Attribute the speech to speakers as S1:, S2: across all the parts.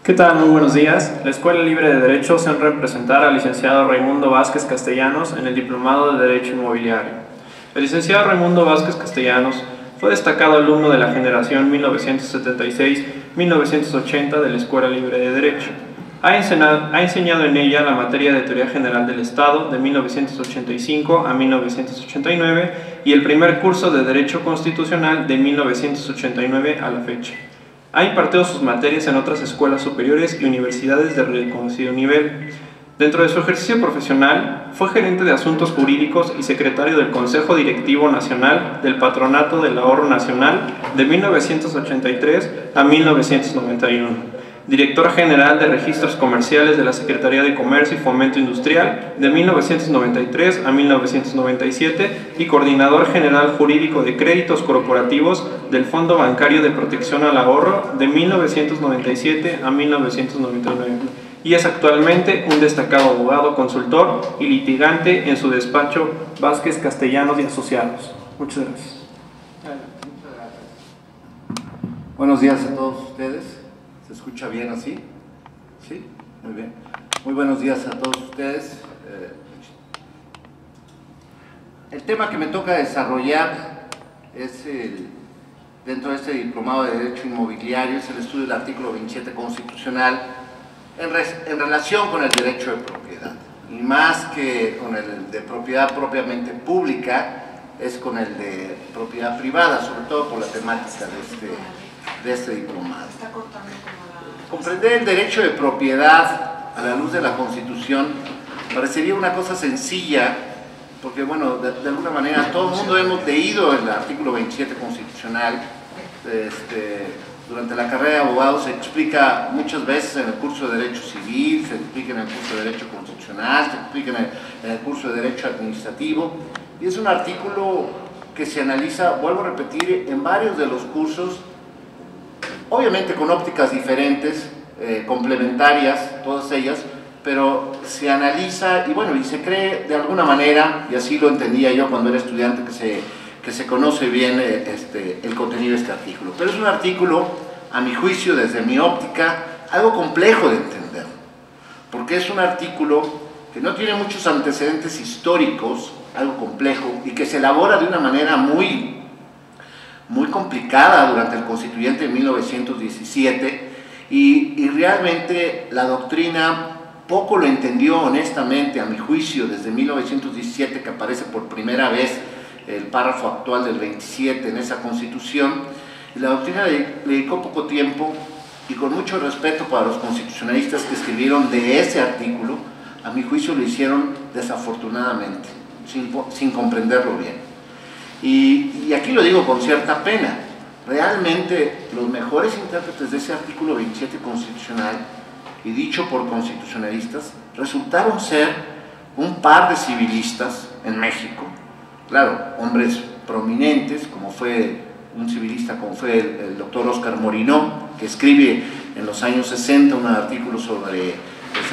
S1: ¿Qué tal? Muy buenos días. La Escuela Libre de Derecho se honra en presentar al licenciado Raimundo Vázquez Castellanos en el Diplomado de Derecho Inmobiliario. El licenciado Raimundo Vázquez Castellanos fue destacado alumno de la generación 1976-1980 de la Escuela Libre de Derecho. Ha enseñado en ella la materia de Teoría General del Estado de 1985 a 1989 y el primer curso de Derecho Constitucional de 1989 a la fecha. Ha impartido sus materias en otras escuelas superiores y universidades de reconocido nivel. Dentro de su ejercicio profesional, fue gerente de Asuntos Jurídicos y secretario del Consejo Directivo Nacional del Patronato del Ahorro Nacional de 1983 a 1991. Director General de Registros Comerciales de la Secretaría de Comercio y Fomento Industrial de 1993 a 1997 y Coordinador General Jurídico de Créditos Corporativos del Fondo Bancario de Protección al Ahorro de 1997 a 1999 y es actualmente un destacado abogado, consultor y litigante en su despacho Vázquez Castellanos y Asociados. Muchas gracias.
S2: Buenos días a todos ustedes. ¿Se escucha bien así? ¿Sí? Muy bien. Muy buenos días a todos ustedes. El tema que me toca desarrollar es dentro de este diplomado de Derecho Inmobiliario, es el estudio del artículo 27 constitucional en relación con el derecho de propiedad. Y más que con el de propiedad propiamente pública, es con el de propiedad privada, sobre todo por la temática de este diplomado. Comprender el derecho de propiedad a la luz de la Constitución parecería una cosa sencilla, porque bueno, de alguna manera todo el mundo hemos leído el artículo 27 constitucional. Durante la carrera de abogado se explica muchas veces en el curso de Derecho Civil, se explica en el curso de Derecho Constitucional, se explica en el curso de Derecho Administrativo, y es un artículo que se analiza, vuelvo a repetir, en varios de los cursos, obviamente con ópticas diferentes, complementarias, todas ellas, pero se analiza y bueno, y se cree de alguna manera, y así lo entendía yo cuando era estudiante, que se conoce bien el contenido de este artículo. Pero es un artículo, a mi juicio, desde mi óptica, algo complejo de entender, porque es un artículo que no tiene muchos antecedentes históricos, algo complejo, y que se elabora de una manera muy complicada durante el constituyente de 1917 y realmente la doctrina poco lo entendió honestamente, a mi juicio, desde 1917 que aparece por primera vez el párrafo actual del 27 en esa constitución, y la doctrina le dedicó poco tiempo y con mucho respeto para los constitucionalistas que escribieron de ese artículo, a mi juicio lo hicieron desafortunadamente, sin comprenderlo bien. Y aquí lo digo con cierta pena, realmente los mejores intérpretes de ese artículo 27 constitucional, y dicho por constitucionalistas, resultaron ser un par de civilistas en México, claro, hombres prominentes, como fue un civilista como fue el doctor Óscar Morinó, que escribe en los años 60 un artículo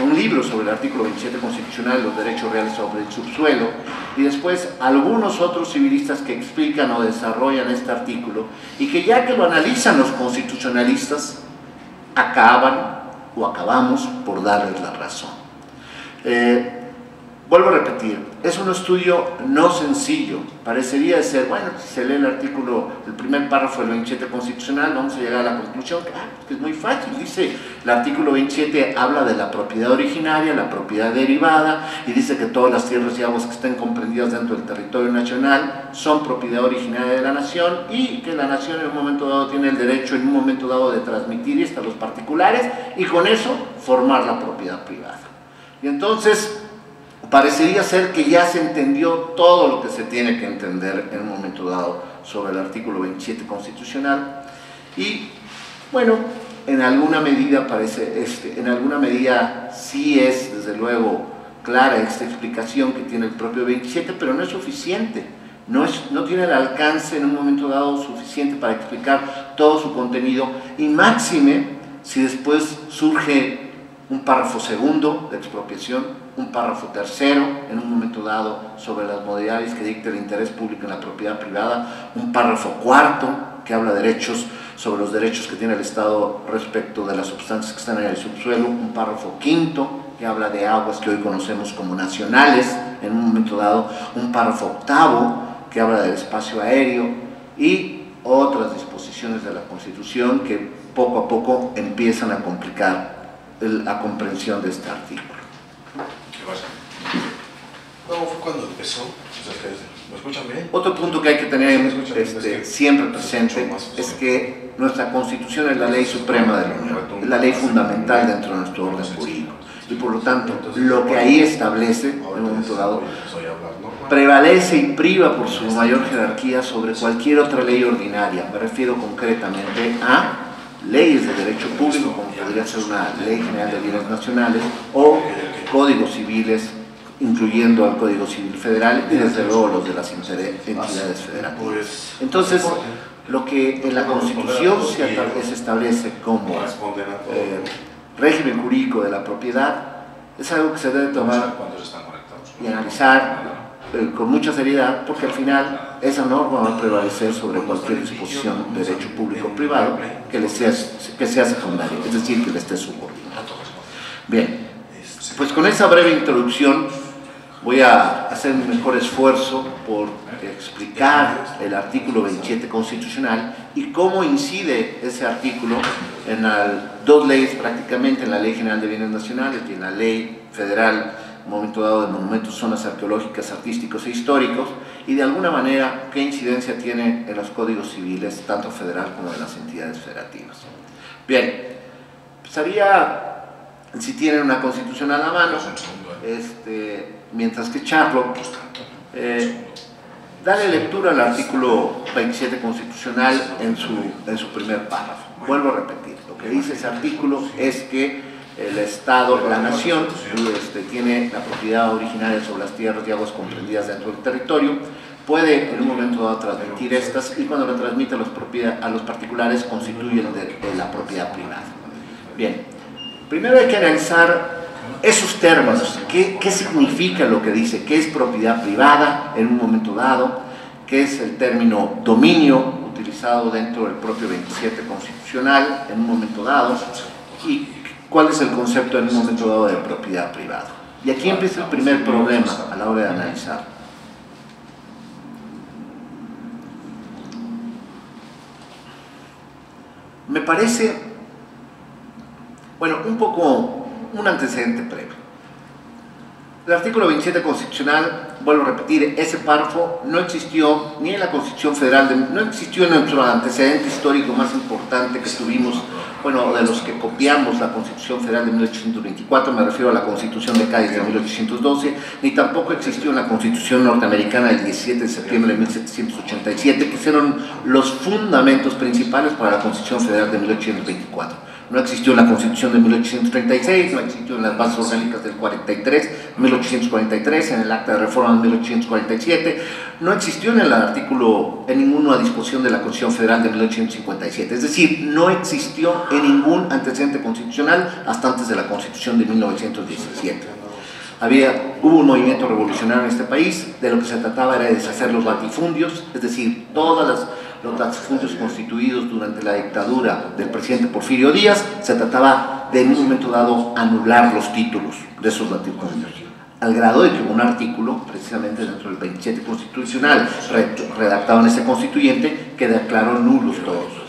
S2: un libro sobre el artículo 27 constitucional, los derechos reales sobre el subsuelo, y después algunos otros civilistas que explican o desarrollan este artículo y que ya que lo analizan los constitucionalistas acabamos por darles la razón. Vuelvo a repetir, es un estudio no sencillo, parecería ser, bueno, si se lee el artículo, el primer párrafo del 27 constitucional, vamos a llegar a la conclusión que es muy fácil. Dice, el artículo 27 habla de la propiedad originaria, la propiedad derivada, y dice que todas las tierras y aguas que estén comprendidas dentro del territorio nacional son propiedad originaria de la nación, y que la nación en un momento dado tiene el derecho en un momento dado de transmitir esto a los particulares, y con eso formar la propiedad privada. Y entonces parecería ser que ya se entendió todo lo que se tiene que entender en un momento dado sobre el artículo 27 constitucional, y bueno, en alguna medida sí es desde luego clara esta explicación que tiene el propio 27, pero no es suficiente, no tiene el alcance en un momento dado suficiente para explicar todo su contenido, y máxime si después surge un párrafo segundo de expropiación, un párrafo tercero en un momento dado sobre las modalidades que dicta el interés público en la propiedad privada, un párrafo cuarto que habla de derechos sobre los derechos que tiene el Estado respecto de las sustancias que están en el subsuelo, un párrafo quinto que habla de aguas que hoy conocemos como nacionales, en un momento dado, un párrafo octavo que habla del espacio aéreo y otras disposiciones de la Constitución que poco a poco empiezan a complicar la comprensión de este artículo.
S3: ¿Qué pasa? No, fue cuando empezó. ¿Me escuchan bien?
S2: Otro punto que hay que tener siempre presente es que nuestra Constitución es la ley suprema de la Unión, es la ley fundamental dentro de nuestro orden jurídico. Y por lo tanto, lo que ahí establece, en un momento dado, prevalece y priva por su mayor jerarquía sobre cualquier otra ley ordinaria. Me refiero concretamente a leyes de derecho público, como podría ser una ley general de bienes nacionales o códigos civiles, incluyendo al Código Civil Federal y desde luego los de las entidades federativas. Entonces, lo que en la Constitución se establece como régimen jurídico de la propiedad es algo que se debe tomar y analizar con mucha seriedad, porque al final esa norma va a prevalecer sobre cualquier disposición de derecho público o privado que sea secundaria, es decir, que le esté subordinado. Bien, pues con esa breve introducción voy a hacer un mejor esfuerzo por explicar el artículo 27 constitucional y cómo incide ese artículo en dos leyes prácticamente, en la Ley General de Bienes Nacionales y en la Ley Federal, en un momento dado, de monumentos, zonas arqueológicas, artísticos e históricos, y de alguna manera qué incidencia tiene en los códigos civiles, tanto federal como de las entidades federativas. Bien, empezaría, si tienen una constitución a la mano, mientras que charlo, darle lectura al artículo 27 constitucional en su primer párrafo. Vuelvo a repetir, lo que dice ese artículo es que el Estado, la nación, tiene la propiedad originaria sobre las tierras y aguas comprendidas dentro del territorio, puede en un momento dado transmitir estas y cuando la transmite a los particulares constituyen de la propiedad privada. Bien, primero hay que analizar esos términos, qué significa lo que dice, qué es propiedad privada en un momento dado, qué es el término dominio utilizado dentro del propio 27 constitucional en un momento dado y cuál es el concepto en un momento dado de propiedad privada. Y aquí empieza el primer problema a la hora de analizar. Me parece, bueno, un antecedente previo. El artículo 27 constitucional, vuelvo a repetir, ese párrafo no existió ni en la Constitución Federal, no existió en nuestro antecedente histórico más importante que tuvimos, bueno, de los que copiamos la Constitución Federal de 1824, me refiero a la Constitución de Cádiz de 1812, ni tampoco existió en la Constitución norteamericana del 17 de septiembre de 1787, que fueron los fundamentos principales para la Constitución Federal de 1824. No existió en la Constitución de 1836, no existió en las bases orgánicas del 1843, en el Acta de Reforma de 1847, no existió en el artículo, en ninguna disposición de la Constitución Federal de 1857. Es decir, no existió en ningún antecedente constitucional hasta antes de la Constitución de 1917. Hubo un movimiento revolucionario en este país, de lo que se trataba era de deshacer los latifundios, es decir, todos los latifundios constituidos durante la dictadura del presidente Porfirio Díaz, se trataba de en un momento dado anular los títulos de esos latifundios, al grado de que hubo un artículo, precisamente dentro del 27 constitucional, redactado en ese constituyente, que declaró nulos todos.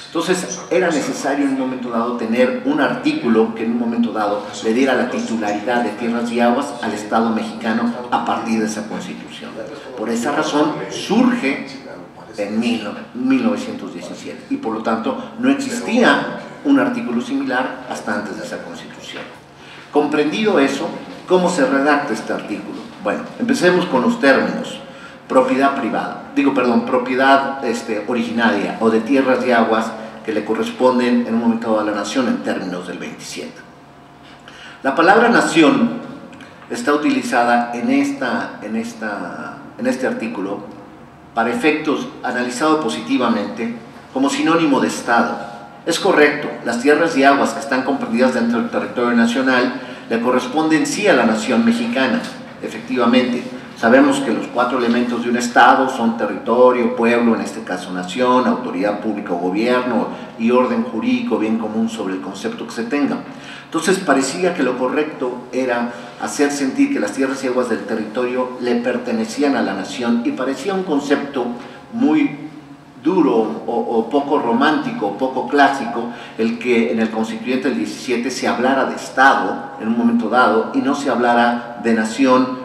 S2: Entonces, era necesario en un momento dado tener un artículo que en un momento dado le diera la titularidad de tierras y aguas al Estado mexicano a partir de esa Constitución. Por esa razón surge en 1917 y por lo tanto no existía un artículo similar hasta antes de esa Constitución. Comprendido eso, ¿cómo se redacta este artículo? Bueno, empecemos con los términos. Propiedad privada, propiedad originaria o de tierras y aguas que le corresponden en un momento dado a la nación en términos del 27. La palabra nación está utilizada en este artículo para efectos analizado positivamente como sinónimo de Estado. Es correcto, las tierras y aguas que están comprendidas dentro del territorio nacional le corresponden sí a la nación mexicana, efectivamente. Sabemos que los 4 elementos de un Estado son territorio, pueblo, en este caso nación, autoridad pública o gobierno y orden jurídico bien común sobre el concepto que se tenga. Entonces parecía que lo correcto era hacer sentir que las tierras y aguas del territorio le pertenecían a la nación, y parecía un concepto muy duro o poco romántico, o poco clásico, el que en el Constituyente del 17 se hablara de Estado en un momento dado y no se hablara de nación,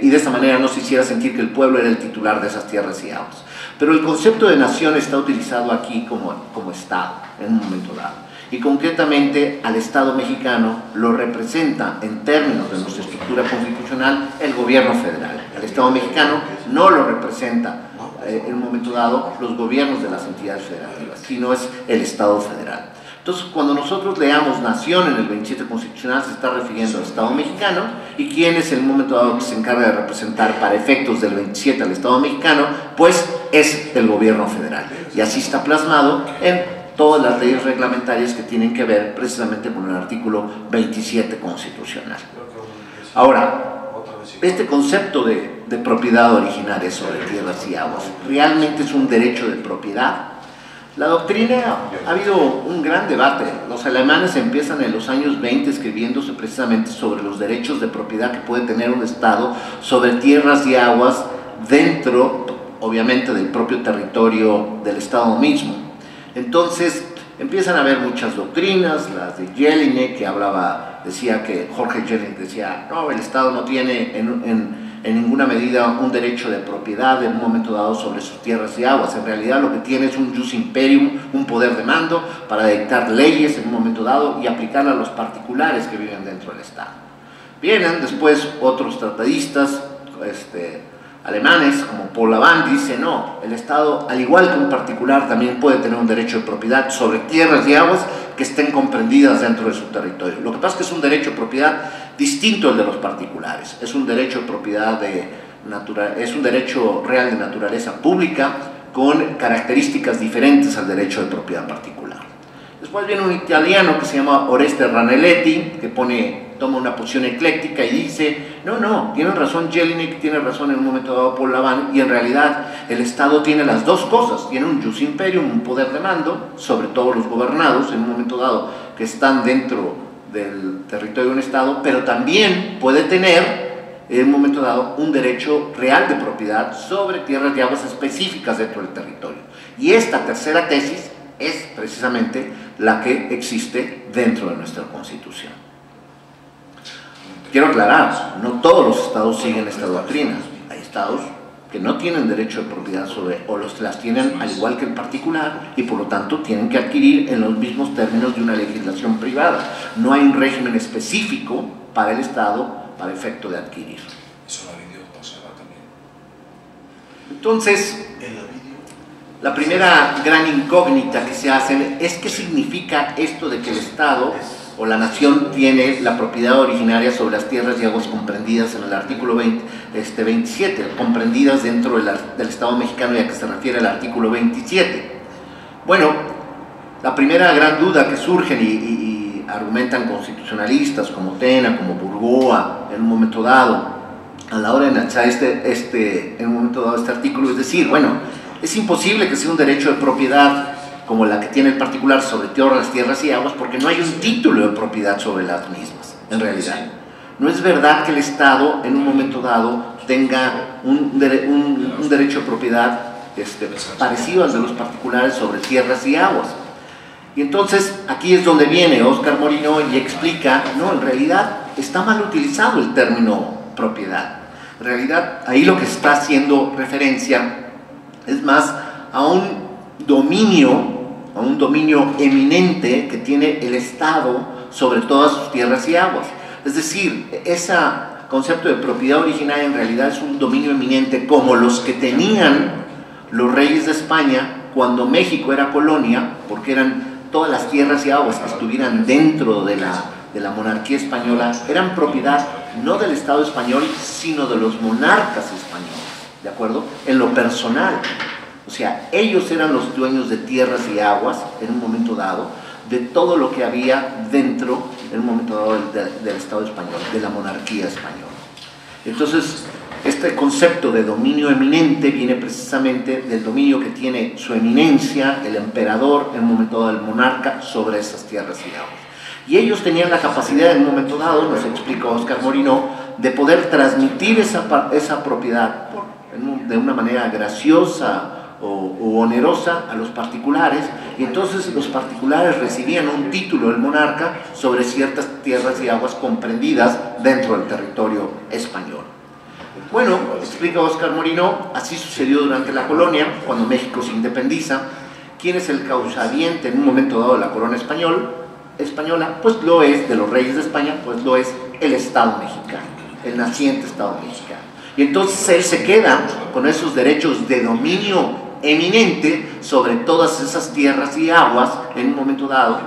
S2: y de esta manera no se hiciera sentir que el pueblo era el titular de esas tierras y aguas. Pero el concepto de nación está utilizado aquí como Estado en un momento dado, y concretamente al Estado mexicano lo representa en términos de nuestra estructura constitucional el gobierno federal. Al Estado mexicano no lo representa en un momento dado los gobiernos de las entidades federativas, sino es el Estado federal. Entonces, cuando nosotros leamos nación en el 27 constitucional, se está refiriendo al Estado mexicano, y quién es en un momento dado que se encarga de representar para efectos del 27 al Estado mexicano, pues es el gobierno federal. Y así está plasmado en todas las leyes reglamentarias que tienen que ver precisamente con el artículo 27 constitucional. Ahora, este concepto de propiedad originaria sobre tierras y aguas, ¿realmente es un derecho de propiedad? La doctrina, ha habido un gran debate. Los alemanes empiezan en los años 20 escribiéndose precisamente sobre los derechos de propiedad que puede tener un Estado sobre tierras y aguas dentro, obviamente, del propio territorio del Estado mismo. Entonces, empiezan a haber muchas doctrinas, las de Jelinek, que decía que Jorge Jelinek decía, no, el Estado no tiene en ninguna medida un derecho de propiedad en un momento dado sobre sus tierras y aguas. En realidad lo que tiene es un jus imperium, un poder de mando para dictar leyes en un momento dado y aplicarlas a los particulares que viven dentro del Estado. Vienen después otros tratadistas alemanes, como Paul Lavand, dice, no, el Estado, al igual que un particular, también puede tener un derecho de propiedad sobre tierras y aguas que estén comprendidas dentro de su territorio. Lo que pasa es que es un derecho de propiedad distinto al de los particulares, es un derecho de propiedad es un derecho real de naturaleza pública con características diferentes al derecho de propiedad particular. Después viene un italiano que se llama Oreste Ranelletti, que toma una posición ecléctica y dice, no, tiene razón Jelinek, tiene razón en un momento dado Paul Lavand, y en realidad el Estado tiene las dos cosas, tiene un jus imperium, un poder de mando sobre todos los gobernados en un momento dado que están dentro del territorio de un Estado, pero también puede tener en un momento dado un derecho real de propiedad sobre tierras y aguas específicas dentro del territorio. Y esta tercera tesis es precisamente la que existe dentro de nuestra Constitución. Quiero aclarar, no todos los estados siguen esta doctrina. Hay estados que no tienen derecho de propiedad sobre, o las tienen al igual que el particular, y por lo tanto tienen que adquirir en los mismos términos de una legislación privada. No hay un régimen específico para el Estado para efecto de adquirir.
S3: Eso la video pasaba también.
S2: Entonces, la primera gran incógnita que se hace es qué significa esto de que el Estado o la nación tiene la propiedad originaria sobre las tierras y aguas comprendidas en el artículo 27, comprendidas dentro del Estado mexicano, ya que se refiere al artículo 27. Bueno, la primera gran duda que surgen y argumentan constitucionalistas como Tena, como Burgoa, en un momento dado, a la hora de analizar en un momento dado este artículo, es decir, bueno, es imposible que sea un derecho de propiedad como la que tiene el particular sobre todas las tierras y aguas, porque no hay un título de propiedad sobre las mismas, en realidad. No es verdad que el Estado en un momento dado tenga un derecho de propiedad parecido al de los particulares sobre tierras y aguas. Y entonces aquí es donde viene Óscar Morino y explica, no, en realidad está mal utilizado el término propiedad. En realidad ahí lo que está haciendo referencia es más a un dominio eminente que tiene el Estado sobre todas sus tierras y aguas. Es decir, ese concepto de propiedad originaria en realidad es un dominio eminente como los que tenían los reyes de España cuando México era colonia, porque eran todas las tierras y aguas que estuvieran dentro de la monarquía española, eran propiedad no del Estado español, sino de los monarcas españoles, ¿de acuerdo? En lo personal. O sea, ellos eran los dueños de tierras y aguas en un momento dado, de todo lo que había dentro, en un momento dado, del Estado español, de la monarquía española. Entonces, Este concepto de dominio eminente viene precisamente del dominio que tiene su eminencia, el emperador, en un momento dado el monarca, sobre esas tierras y aguas. Y ellos tenían la capacidad en un momento dado, nos explica Óscar Morinó, de poder transmitir esa propiedad de una manera graciosa o onerosa a los particulares, y entonces los particulares recibían un título del monarca sobre ciertas tierras y aguas comprendidas dentro del territorio español. Bueno, explica Óscar Morinó, así sucedió durante la colonia, cuando México se independiza. ¿Quién es el causaviente en un momento dado de la corona española? Pues lo es, de los reyes de España, pues lo es el Estado mexicano, el naciente Estado mexicano. Y entonces él se queda con esos derechos de dominio eminente sobre todas esas tierras y aguas en un momento dado,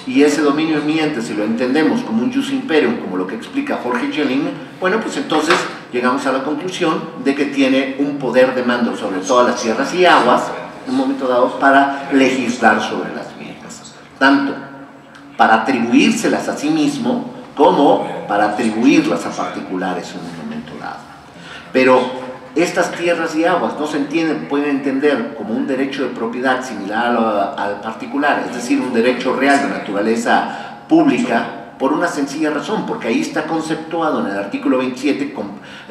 S2: y ese dominio eminente, si lo entendemos como un jus imperium, como lo que explica Jorge Schelling, bueno, pues entonces llegamos a la conclusión de que tiene un poder de mando sobre todas las tierras y aguas en un momento dado para legislar sobre las mismas, tanto para atribuírselas a sí mismo como para atribuirlas a particulares en un momento dado. Pero estas tierras y aguas no se pueden entender como un derecho de propiedad similar al particular, es decir, un derecho real de naturaleza pública, por una sencilla razón, porque ahí está conceptuado en el artículo 27,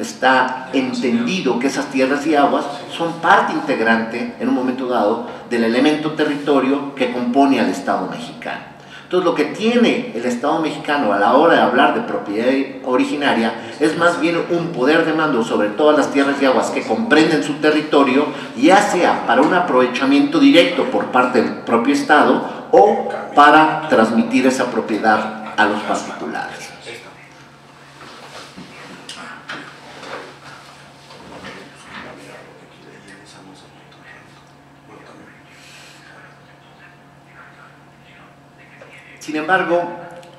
S2: está entendido que esas tierras y aguas son parte integrante en un momento dado del elemento territorio que compone al Estado mexicano. Entonces, lo que tiene el Estado mexicano a la hora de hablar de propiedad originaria es más bien un poder de mando sobre todas las tierras y aguas que comprenden su territorio, ya sea para un aprovechamiento directo por parte del propio Estado o para transmitir esa propiedad a los particulares. Sin embargo,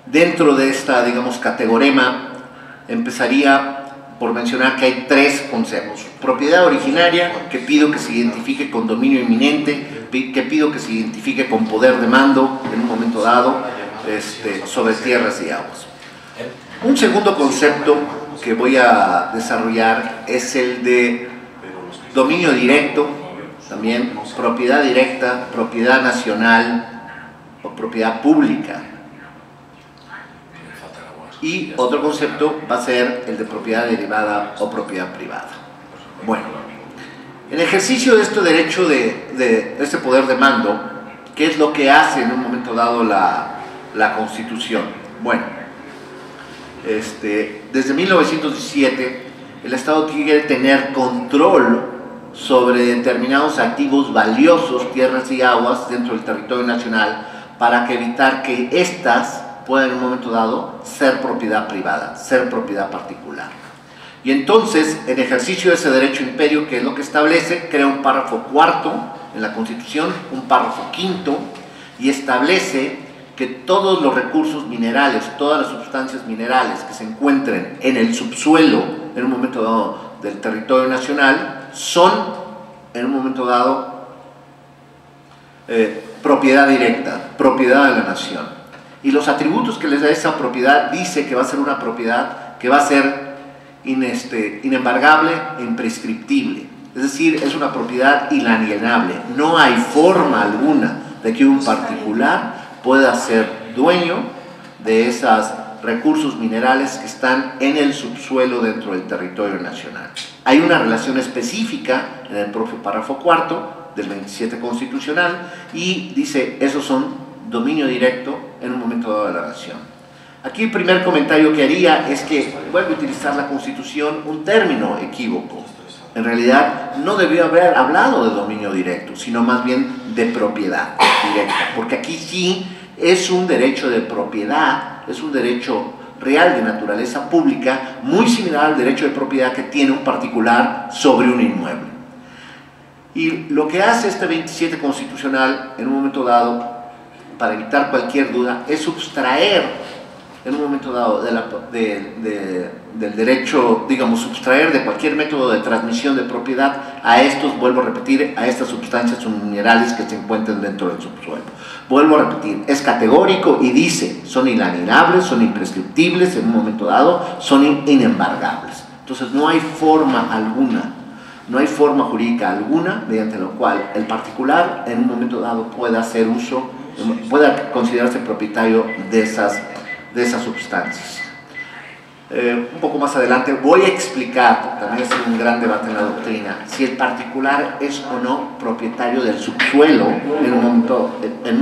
S2: dentro de esta, digamos, categorema, empezaría por mencionar que hay tres conceptos. Propiedad originaria, que pido que se identifique con dominio inminente, que pido que se identifique con poder de mando en un momento dado sobre tierras y aguas. Un segundo concepto que voy a desarrollar es el de dominio directo, también propiedad directa, propiedad nacional o propiedad pública. Y otro concepto va a ser el de propiedad derivada o propiedad privada. Bueno, en ejercicio de este derecho de este poder de mando, ¿qué es lo que hace en un momento dado la Constitución? Bueno, desde 1917 el Estado quiere tener control sobre determinados activos valiosos, tierras y aguas dentro del territorio nacional, para evitar que éstas puedan en un momento dado ser propiedad privada, ser propiedad particular. Y entonces, en ejercicio de ese derecho imperio, que es lo que establece, crea un párrafo cuarto en la Constitución, un párrafo quinto, y establece que todos los recursos minerales, todas las sustancias minerales que se encuentren en el subsuelo, en un momento dado del territorio nacional, son, en un momento dado, propiedad directa, propiedad de la nación. Y los atributos que les da esa propiedad dice que va a ser una propiedad que va a ser inembargable e imprescriptible. Es decir, es una propiedad inalienable. No hay forma alguna de que un particular pueda ser dueño de esos recursos minerales que están en el subsuelo dentro del territorio nacional. Hay una relación específica en el propio párrafo cuarto del 27 constitucional y dice, esos son dominio directo en un momento dado de la nación. Aquí el primer comentario que haría es que vuelve a utilizar la Constitución un término equívoco. En realidad no debió haber hablado de dominio directo, sino más bien de propiedad directa, porque aquí sí es un derecho de propiedad, es un derecho real de naturaleza pública, muy similar al derecho de propiedad que tiene un particular sobre un inmueble. Y lo que hace este 27 constitucional en un momento dado, para evitar cualquier duda, es sustraer en un momento dado del derecho, digamos, sustraer de cualquier método de transmisión de propiedad a estos, vuelvo a repetir, a estas sustancias minerales que se encuentran dentro del subsuelo. Vuelvo a repetir, es categórico y dice, son inalienables, son imprescriptibles en un momento dado, son inembargables. Entonces no hay forma alguna, no hay forma jurídica alguna mediante la cual el particular en un momento dado pueda hacer uso, pueda considerarse propietario de esas sustancias. Un poco más adelante voy a explicar, también es un gran debate en la doctrina, si el particular es o no propietario del subsuelo en un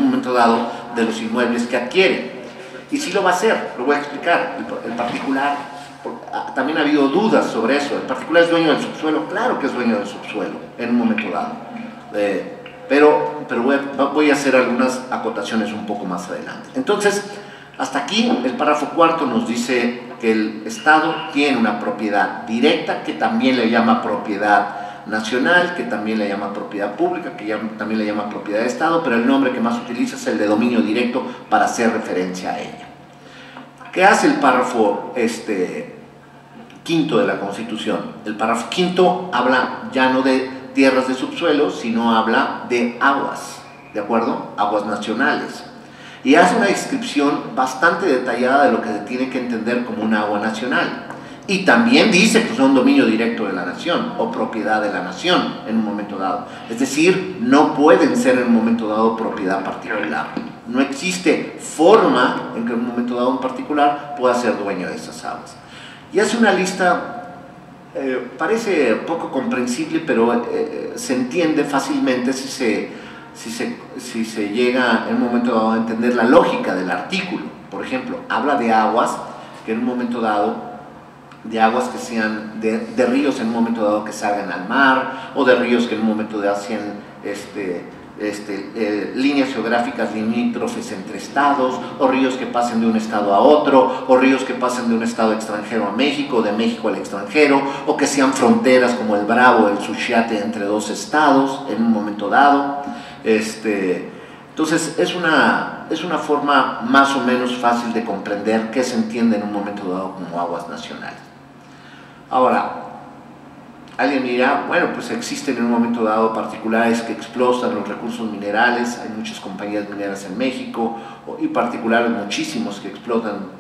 S2: momento dado de los inmuebles que adquiere. Y sí lo va a hacer, lo voy a explicar. El particular, también ha habido dudas sobre eso. ¿El particular es dueño del subsuelo? Claro que es dueño del subsuelo en un momento dado. Pero voy a hacer algunas acotaciones un poco más adelante. Entonces, hasta aquí el párrafo cuarto nos dice que el Estado tiene una propiedad directa, que también le llama propiedad nacional, que también le llama propiedad pública, que también le llama propiedad de Estado, pero el nombre que más utiliza es el de dominio directo para hacer referencia a ella. ¿Qué hace el párrafo quinto de la Constitución? El párrafo quinto habla ya no de tierras de subsuelo, sino habla de aguas, ¿de acuerdo? Aguas nacionales. Y hace una descripción bastante detallada de lo que se tiene que entender como un agua nacional. Y también dice que son dominio directo de la nación o propiedad de la nación en un momento dado. Es decir, no pueden ser en un momento dado propiedad particular. No existe forma en que en un momento dado un particular pueda ser dueño de esas aguas. Y hace una lista, parece poco comprensible, pero se entiende fácilmente si se llega en un momento dado a entender la lógica del artículo. Por ejemplo, habla de aguas que en un momento dado, de aguas que sean de ríos en un momento dado que salgan al mar, o de ríos que en un momento dado hacen líneas geográficas limítrofes entre estados, o ríos que pasen de un estado a otro, o ríos que pasen de un estado extranjero a México, o de México al extranjero, o que sean fronteras como el Bravo o el Suchiate entre dos estados en un momento dado. Entonces es una forma más o menos fácil de comprender qué se entiende en un momento dado como aguas nacionales. Ahora, alguien dirá, bueno, pues existen en un momento dado particulares que explotan los recursos minerales, hay muchas compañías mineras en México, y particulares muchísimos que explotan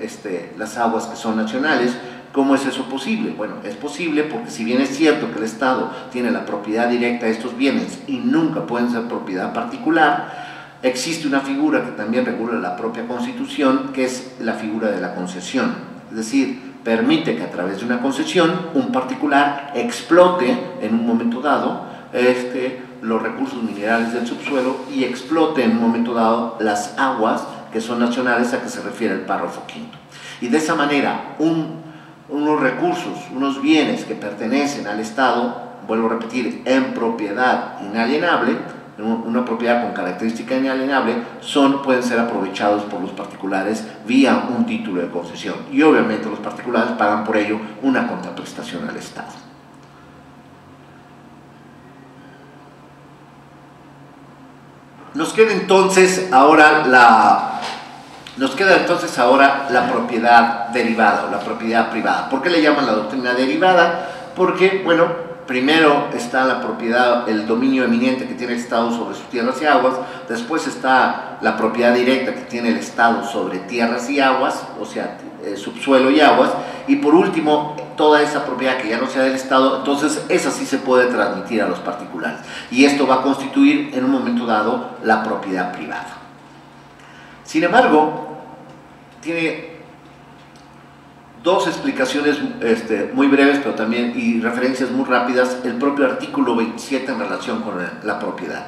S2: las aguas que son nacionales. ¿Cómo es eso posible? Bueno, es posible porque si bien es cierto que el Estado tiene la propiedad directa de estos bienes y nunca pueden ser propiedad particular, existe una figura que también regula la propia Constitución, que es la figura de la concesión. Es decir, permite que a través de una concesión un particular explote en un momento dado los recursos minerales del subsuelo y explote en un momento dado las aguas que son nacionales a que se refiere el párrafo quinto. Y de esa manera unos recursos, unos bienes que pertenecen al Estado, vuelvo a repetir, en propiedad inalienable, una propiedad con característica inalienable, pueden ser aprovechados por los particulares vía un título de concesión. Y obviamente los particulares pagan por ello una contraprestación al Estado. Nos queda entonces ahora la propiedad derivada o la propiedad privada. ¿Por qué le llaman la doctrina derivada? Porque, bueno, primero está la propiedad, el dominio eminente que tiene el Estado sobre sus tierras y aguas, después está la propiedad directa que tiene el Estado sobre tierras y aguas, o sea, subsuelo y aguas, y por último, toda esa propiedad que ya no sea del Estado, entonces esa sí se puede transmitir a los particulares. Y esto va a constituir en un momento dado la propiedad privada. Sin embargo, tiene dos explicaciones muy breves, pero también y referencias muy rápidas, el propio artículo 27 en relación con la propiedad.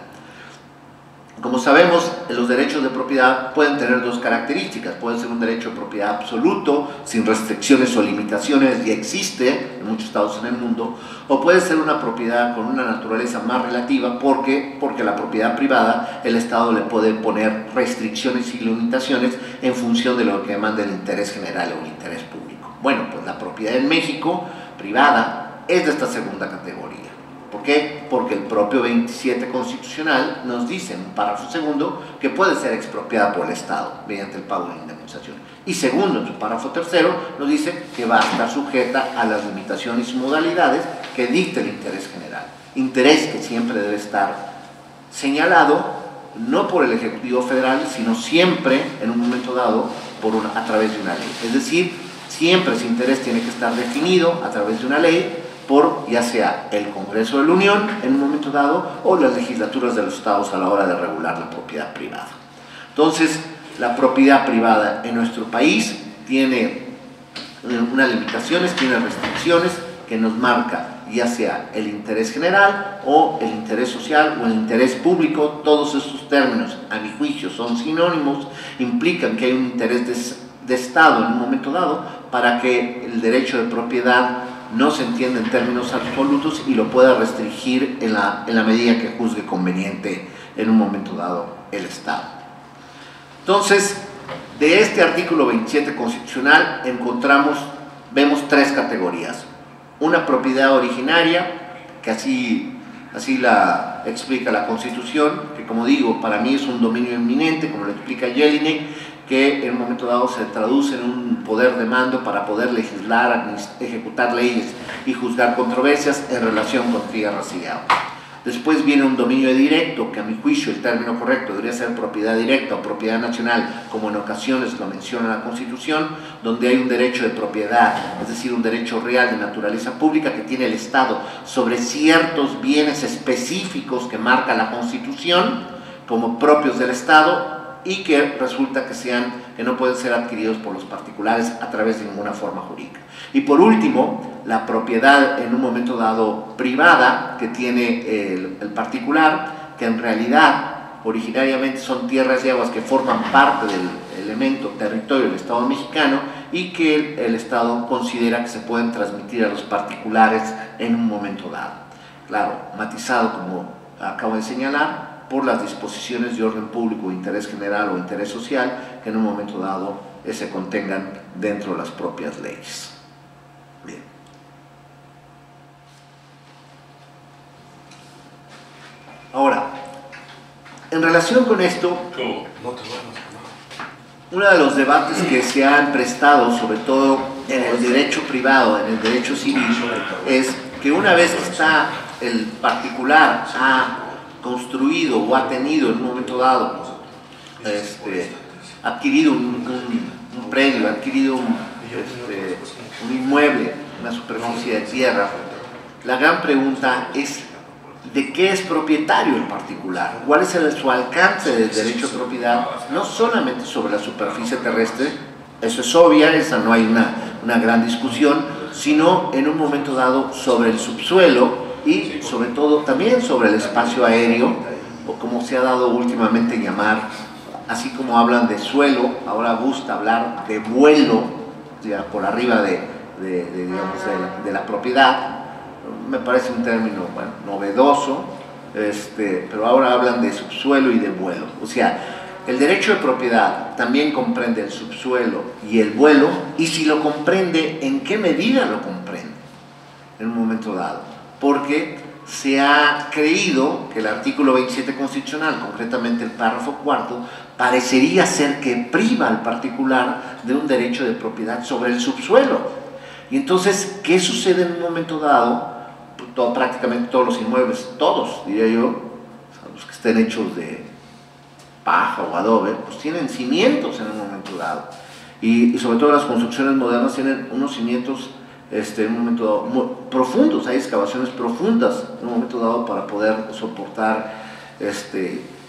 S2: Como sabemos, los derechos de propiedad pueden tener dos características. Puede ser un derecho de propiedad absoluto, sin restricciones o limitaciones, y existe en muchos estados en el mundo, o puede ser una propiedad con una naturaleza más relativa, porque la propiedad privada, el Estado le puede poner restricciones y limitaciones en función de lo que demanda el interés general o el interés público. Bueno, pues la propiedad en México, privada, es de esta segunda categoría. ¿Por qué? Porque el propio 27 constitucional nos dice en un párrafo segundo que puede ser expropiada por el Estado mediante el pago de indemnización. Y segundo, en su párrafo tercero, nos dice que va a estar sujeta a las limitaciones y modalidades que dicte el interés general. Interés que siempre debe estar señalado, no por el Ejecutivo Federal, sino siempre, en un momento dado, a través de una ley. Es decir, Siempre ese interés tiene que estar definido a través de una ley por ya sea el Congreso de la Unión en un momento dado o las legislaturas de los estados a la hora de regular la propiedad privada. Entonces, la propiedad privada en nuestro país tiene unas limitaciones, tiene restricciones que nos marca ya sea el interés general o el interés social o el interés público. Todos estos términos, a mi juicio, son sinónimos, implican que hay un interés de Estado en un momento dado para que el derecho de propiedad no se entienda en términos absolutos y lo pueda restringir en la medida que juzgue conveniente en un momento dado el Estado. Entonces, de este artículo 27 constitucional vemos tres categorías. Una propiedad originaria, que así la explica la Constitución, que como digo, para mí es un dominio inminente, como lo explica Jelinek, que en un momento dado se traduce en un poder de mando para poder legislar, ejecutar leyes y juzgar controversias en relación con tierras y agua. Después viene un dominio directo, que a mi juicio el término correcto debería ser propiedad directa o propiedad nacional, como en ocasiones lo menciona la Constitución, donde hay un derecho de propiedad, es decir, un derecho real de naturaleza pública que tiene el Estado sobre ciertos bienes específicos que marca la Constitución como propios del Estado y que resulta que no pueden ser adquiridos por los particulares a través de ninguna forma jurídica. Y por último, la propiedad en un momento dado privada que tiene el particular, que en realidad originariamente son tierras y aguas que forman parte del elemento territorio del Estado mexicano y que el Estado considera que se pueden transmitir a los particulares en un momento dado. Claro, matizado como acabo de señalar, por las disposiciones de orden público, interés general o interés social que en un momento dado se contengan dentro de las propias leyes. Bien. Ahora, en relación con esto, uno de los debates que se han prestado, sobre todo en el derecho privado, en el derecho civil, es que una vez que está el particular construido o ha tenido en un momento dado adquirido un predio, adquirido un inmueble, una superficie de tierra, la gran pregunta es ¿de qué es propietario el particular? ¿Cuál es su alcance del derecho de propiedad? No solamente sobre la superficie terrestre, eso es obvia, esa no hay una gran discusión, sino en un momento dado sobre el subsuelo y sobre todo también sobre el espacio aéreo, o como se ha dado últimamente llamar, así como hablan de suelo, ahora gusta hablar de vuelo, ya por arriba de la propiedad. Me parece un término novedoso, pero ahora hablan de subsuelo y de vuelo. O sea, el derecho de propiedad también comprende el subsuelo y el vuelo, y si lo comprende, ¿en qué medida lo comprende en un momento dado? Porque se ha creído que el artículo 27 constitucional, concretamente el párrafo cuarto, parecería ser que priva al particular de un derecho de propiedad sobre el subsuelo. Y entonces, ¿qué sucede en un momento dado? Prácticamente todos los inmuebles, todos, diría yo, los que estén hechos de paja o adobe, pues tienen cimientos en un momento dado. Y sobre todo las construcciones modernas tienen unos cimientos en un momento dado muy profundos, hay excavaciones profundas en un momento dado para poder soportar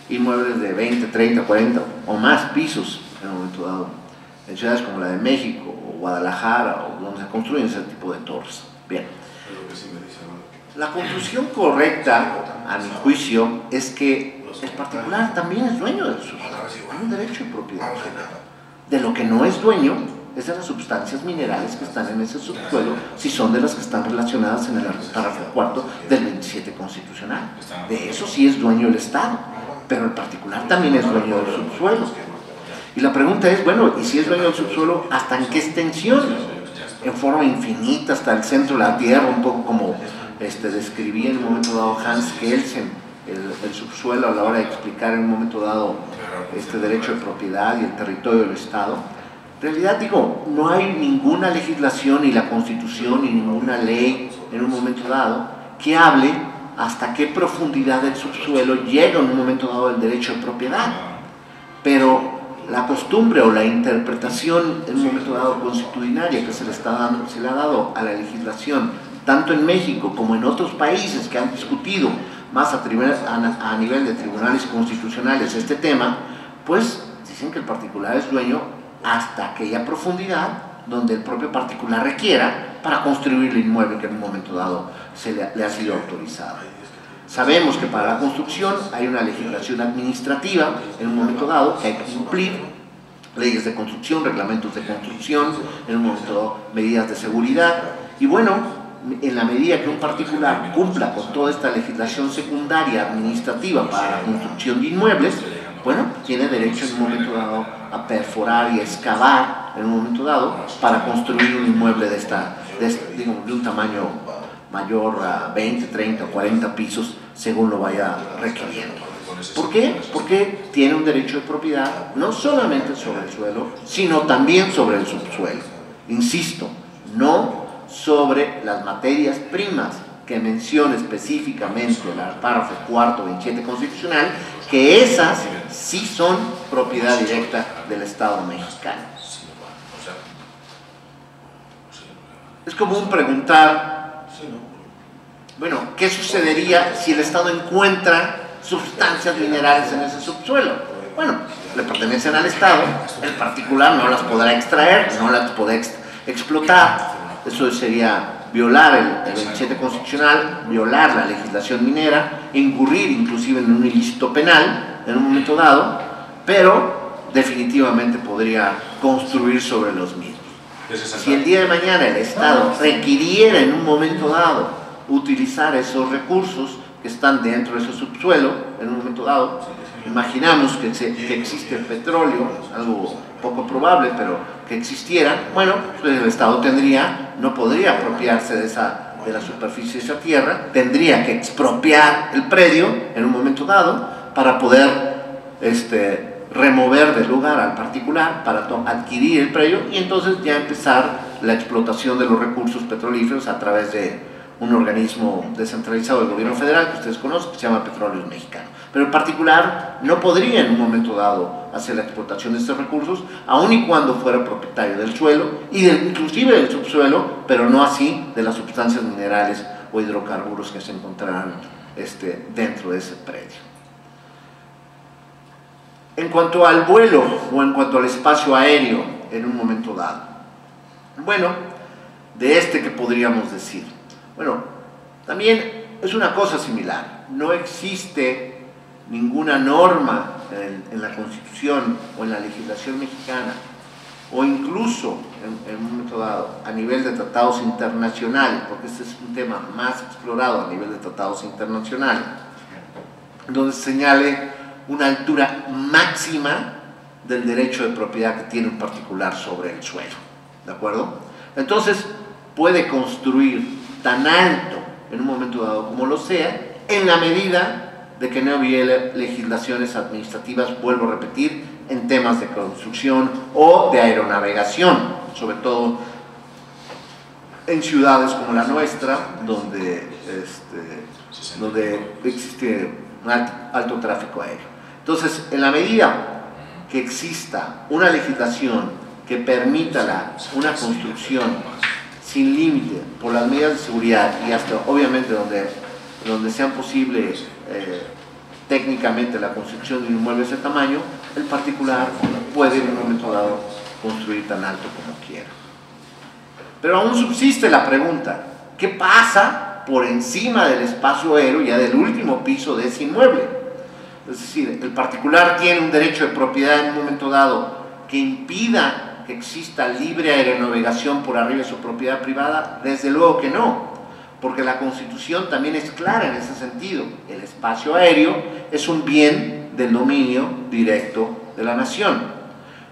S2: inmuebles de 20, 30, 40 o más pisos en un momento dado, en ciudades como la de México o Guadalajara, o donde se construyen ese tipo de torres. Bien. La conclusión correcta, a mi juicio, es que el particular también es dueño del subsuelo, hay un derecho de propiedad. De lo que no es dueño es de las sustancias minerales que están en ese subsuelo, si son de las que están relacionadas en el párrafo cuarto del 27 constitucional. De eso sí es dueño el Estado, pero el particular también es dueño del subsuelo. Y la pregunta es, bueno, ¿y si es dueño del subsuelo, hasta en qué extensión? En forma infinita, hasta el centro de la tierra, un poco como describía en un momento dado Hans Kelsen, el subsuelo a la hora de explicar en un momento dado este derecho de propiedad y el territorio del Estado. En realidad, digo, no hay ninguna legislación, ni la Constitución, ni ninguna ley en un momento dado que hable hasta qué profundidad del subsuelo llega en un momento dado el derecho de propiedad. Pero la costumbre o la interpretación en un momento dado consuetudinaria que se le ha dado a la legislación, tanto en México como en otros países que han discutido más a nivel de tribunales constitucionales este tema, pues dicen que el particular es dueño hasta aquella profundidad donde el propio particular requiera para construir el inmueble que en un momento dado le ha sido autorizado. Sabemos que para la construcción hay una legislación administrativa en un momento dado que hay que cumplir, leyes de construcción, reglamentos de construcción, en un momento dado medidas de seguridad, y bueno, en la medida que un particular cumpla con toda esta legislación secundaria administrativa para la construcción de inmuebles, bueno, tiene derecho en un momento dado a perforar y a excavar en un momento dado para construir un inmueble de un tamaño mayor a 20, 30 o 40 pisos según lo vaya requiriendo. ¿Por qué? Porque tiene un derecho de propiedad no solamente sobre el suelo, sino también sobre el subsuelo. Insisto, no sobre las materias primas que menciona específicamente el párrafo cuarto 27 constitucional, que esas sí son propiedad directa del Estado mexicano. Es común preguntar, bueno, ¿qué sucedería si el Estado encuentra sustancias minerales en ese subsuelo? Bueno, le pertenecen al Estado, el particular no las podrá extraer, no las podrá explotar. Eso sería violar el 27 constitucional, violar la legislación minera, incurrir inclusive en un ilícito penal en un momento dado, pero definitivamente podría construir sobre los mismos. Si el día de mañana el Estado requiriera en un momento dado utilizar esos recursos que están dentro de ese subsuelo, en un momento dado, imaginamos que existe el petróleo, algo poco probable, pero que existiera, bueno, pues el Estado no podría apropiarse de la superficie de esa tierra, tendría que expropiar el predio en un momento dado para poder remover del lugar al particular para adquirir el predio y entonces ya empezar la explotación de los recursos petrolíferos a través de un organismo descentralizado del gobierno federal que ustedes conocen, que se llama Petróleos Mexicanos. Pero el particular no podría en un momento dado hacer la explotación de estos recursos, aun y cuando fuera propietario del suelo y inclusive del subsuelo, pero no así de las sustancias minerales o hidrocarburos que se encontrarán dentro de ese predio. En cuanto al vuelo o en cuanto al espacio aéreo en un momento dado, bueno, de ¿qué podríamos decir? Bueno, también es una cosa similar. No existe ninguna norma en la Constitución o en la legislación mexicana, o incluso en un momento dado a nivel de tratados internacionales, porque este es un tema más explorado a nivel de tratados internacionales, donde se señale una altura máxima del derecho de propiedad que tiene un particular sobre el suelo, ¿de acuerdo? Entonces puede construir tan alto en un momento dado como lo sea, en la medida de que no viole legislaciones administrativas, vuelvo a repetir, en temas de construcción o de aeronavegación, sobre todo en ciudades como la nuestra, donde existe un alto tráfico aéreo. Entonces, en la medida que exista una legislación que permita una construcción sin límite por las medidas de seguridad y hasta obviamente donde sean posibles técnicamente la construcción de un inmueble de ese tamaño, el particular puede en un momento dado construir tan alto como quiera. Pero aún subsiste la pregunta, ¿qué pasa por encima del espacio aéreo, ya del último piso de ese inmueble? Es decir, ¿el particular tiene un derecho de propiedad en un momento dado que impida que exista libre aeronavegación por arriba de su propiedad privada? Desde luego que no, porque la Constitución también es clara en ese sentido. El espacio aéreo es un bien del dominio directo de la nación.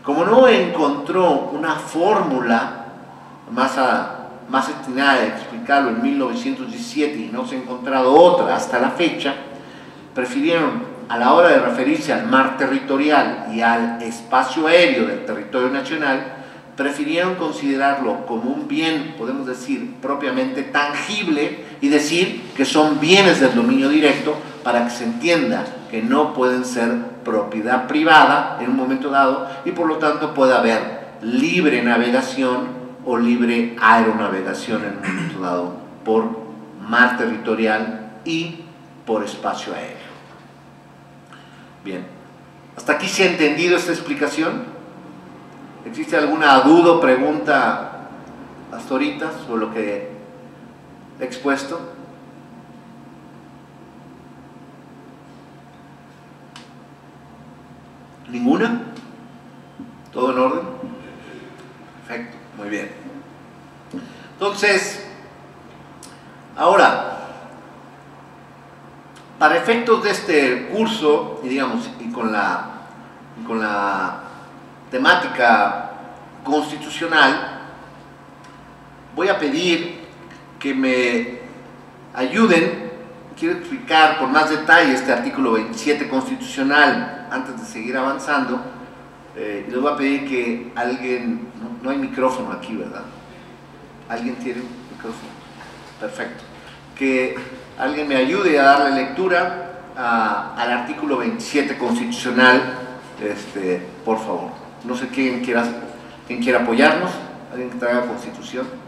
S2: Como no encontró una fórmula más destinada a explicarlo en 1917 y no se ha encontrado otra hasta la fecha, prefirieron a la hora de referirse al mar territorial y al espacio aéreo del territorio nacional, prefirieron considerarlo como un bien, podemos decir, propiamente tangible y decir que son bienes del dominio directo para que se entienda que no pueden ser propiedad privada en un momento dado, y por lo tanto puede haber libre navegación o libre aeronavegación en un momento dado por mar territorial y por espacio aéreo. Bien, ¿hasta aquí se ha entendido esta explicación? ¿Existe alguna duda o pregunta hasta ahorita sobre lo que he expuesto? ¿Ninguna? ¿Todo en orden? Perfecto, muy bien. Entonces, ahora, para efectos de este curso, y digamos, y con la temática constitucional, voy a pedir que me ayuden. Quiero explicar con más detalle este artículo 27 constitucional antes de seguir avanzando. Les voy a pedir que alguien, no hay micrófono aquí, ¿verdad? ¿Alguien tiene micrófono? Perfecto. Que alguien me ayude a darle lectura al artículo 27 constitucional, por favor. No sé quién quiera apoyarnos, alguien que traiga constitución.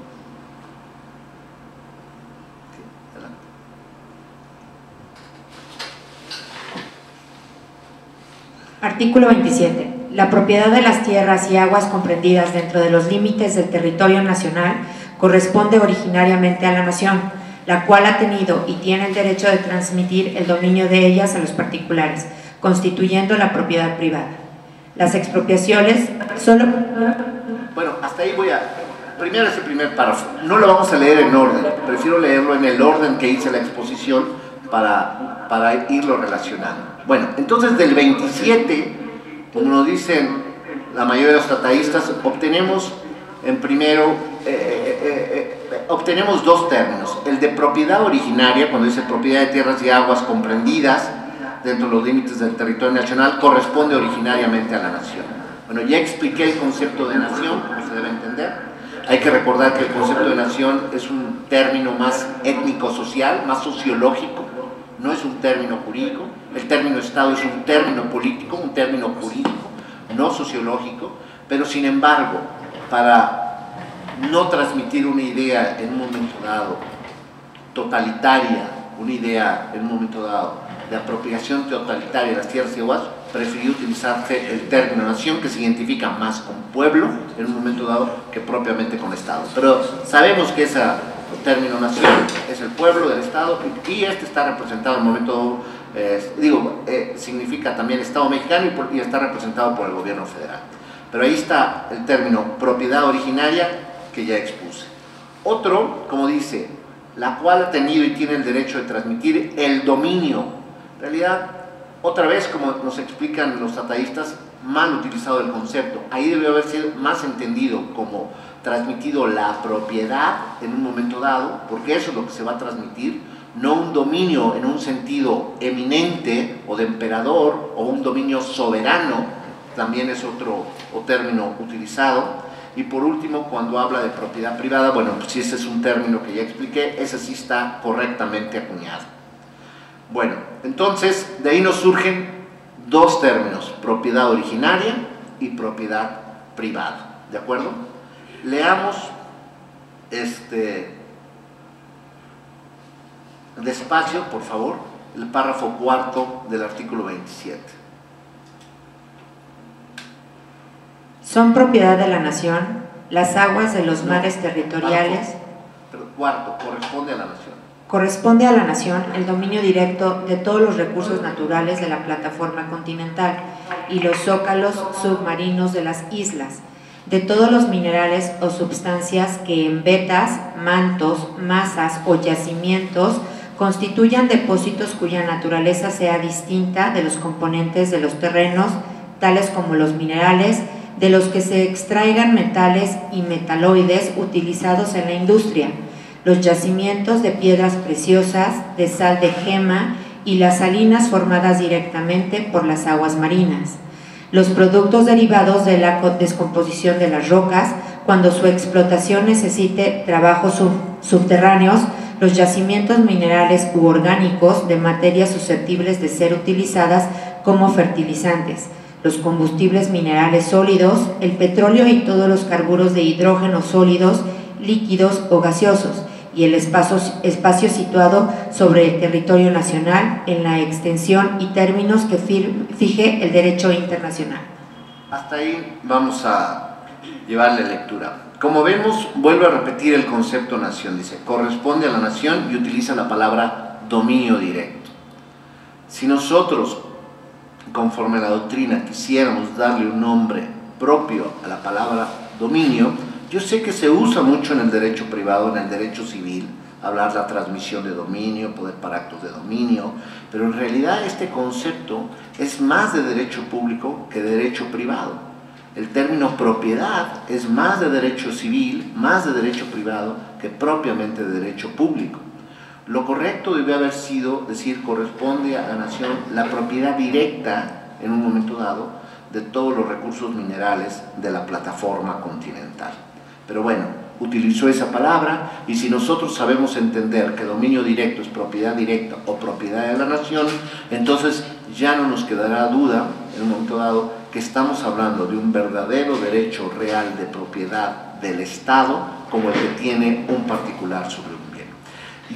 S4: Artículo 27. La propiedad de las tierras y aguas comprendidas dentro de los límites del territorio nacional corresponde originariamente a la nación, la cual ha tenido y tiene el derecho de transmitir el dominio de ellas a los particulares, constituyendo la propiedad privada. Las expropiaciones solo...
S2: Bueno, hasta ahí voy a... Primero es el primer párrafo. No lo vamos a leer en orden, prefiero leerlo en el orden que hice la exposición para irlo relacionando. Bueno, entonces del 27, como nos dicen la mayoría de los trataístas, obtenemos obtenemos dos términos. El de propiedad originaria, cuando dice propiedad de tierras y aguas comprendidas dentro de los límites del territorio nacional, corresponde originariamente a la nación. Bueno, ya expliqué el concepto de nación, como se debe entender. Hay que recordar que el concepto de nación es un término más étnico-social, más sociológico, no es un término jurídico. El término Estado es un término político, un término jurídico, no sociológico, pero sin embargo, para no transmitir una idea en un momento dado totalitaria, una idea en un momento dado de apropiación totalitaria de las tierras y aguas, prefirió utilizarse el término nación, que se identifica más con pueblo en un momento dado que propiamente con Estado. Pero sabemos que ese término nación es el pueblo del Estado, y está representado en un momento significa también Estado mexicano, y está representado por el gobierno federal. Pero ahí está el término propiedad originaria que ya expuse. Otro, como dice, la cual ha tenido y tiene el derecho de transmitir el dominio. En realidad, otra vez, como nos explican los trataístas, mal utilizado el concepto. Ahí debe haber sido más entendido como transmitido la propiedad en un momento dado, porque eso es lo que se va a transmitir, no un dominio en un sentido eminente o de emperador, o un dominio soberano, también es otro término utilizado. Y por último, cuando habla de propiedad privada, bueno, pues si ese es un término que ya expliqué, ese sí está correctamente acuñado. Bueno, entonces de ahí nos surgen dos términos, propiedad originaria y propiedad privada, ¿de acuerdo? Leamos despacio, por favor, el párrafo cuarto del artículo 27.
S4: Son propiedad de la nación las aguas de los mares territoriales.
S2: Cuarto, corresponde a la nación.
S4: Corresponde a la nación el dominio directo de todos los recursos naturales de la plataforma continental y los zócalos submarinos de las islas, de todos los minerales o sustancias que en vetas, mantos, masas o yacimientos constituyan depósitos cuya naturaleza sea distinta de los componentes de los terrenos, tales como los minerales, de los que se extraigan metales y metaloides utilizados en la industria, los yacimientos de piedras preciosas, de sal de gema y las salinas formadas directamente por las aguas marinas, los productos derivados de la descomposición de las rocas cuando su explotación necesite trabajos subterráneos, los yacimientos minerales u orgánicos de materias susceptibles de ser utilizadas como fertilizantes, los combustibles minerales sólidos, el petróleo y todos los carburos de hidrógeno sólidos, líquidos o gaseosos, y el espacio situado sobre el territorio nacional en la extensión y términos que fije el derecho internacional.
S2: Hasta ahí vamos a llevarle lectura. Como vemos, vuelve a repetir el concepto nación, dice, corresponde a la nación, y utiliza la palabra dominio directo. Si nosotros, conforme a la doctrina, quisiéramos darle un nombre propio a la palabra dominio, yo sé que se usa mucho en el derecho privado, en el derecho civil, hablar de la transmisión de dominio, poder para actos de dominio, pero en realidad este concepto es más de derecho público que de derecho privado. El término propiedad es más de derecho civil, más de derecho privado que propiamente de derecho público. Lo correcto debe haber sido decir corresponde a la nación la propiedad directa en un momento dado de todos los recursos minerales de la plataforma continental. Pero bueno, utilizó esa palabra, y si nosotros sabemos entender que dominio directo es propiedad directa o propiedad de la nación, entonces ya no nos quedará duda en un momento dado que estamos hablando de un verdadero derecho real de propiedad del Estado como el que tiene un particular sobre un bien.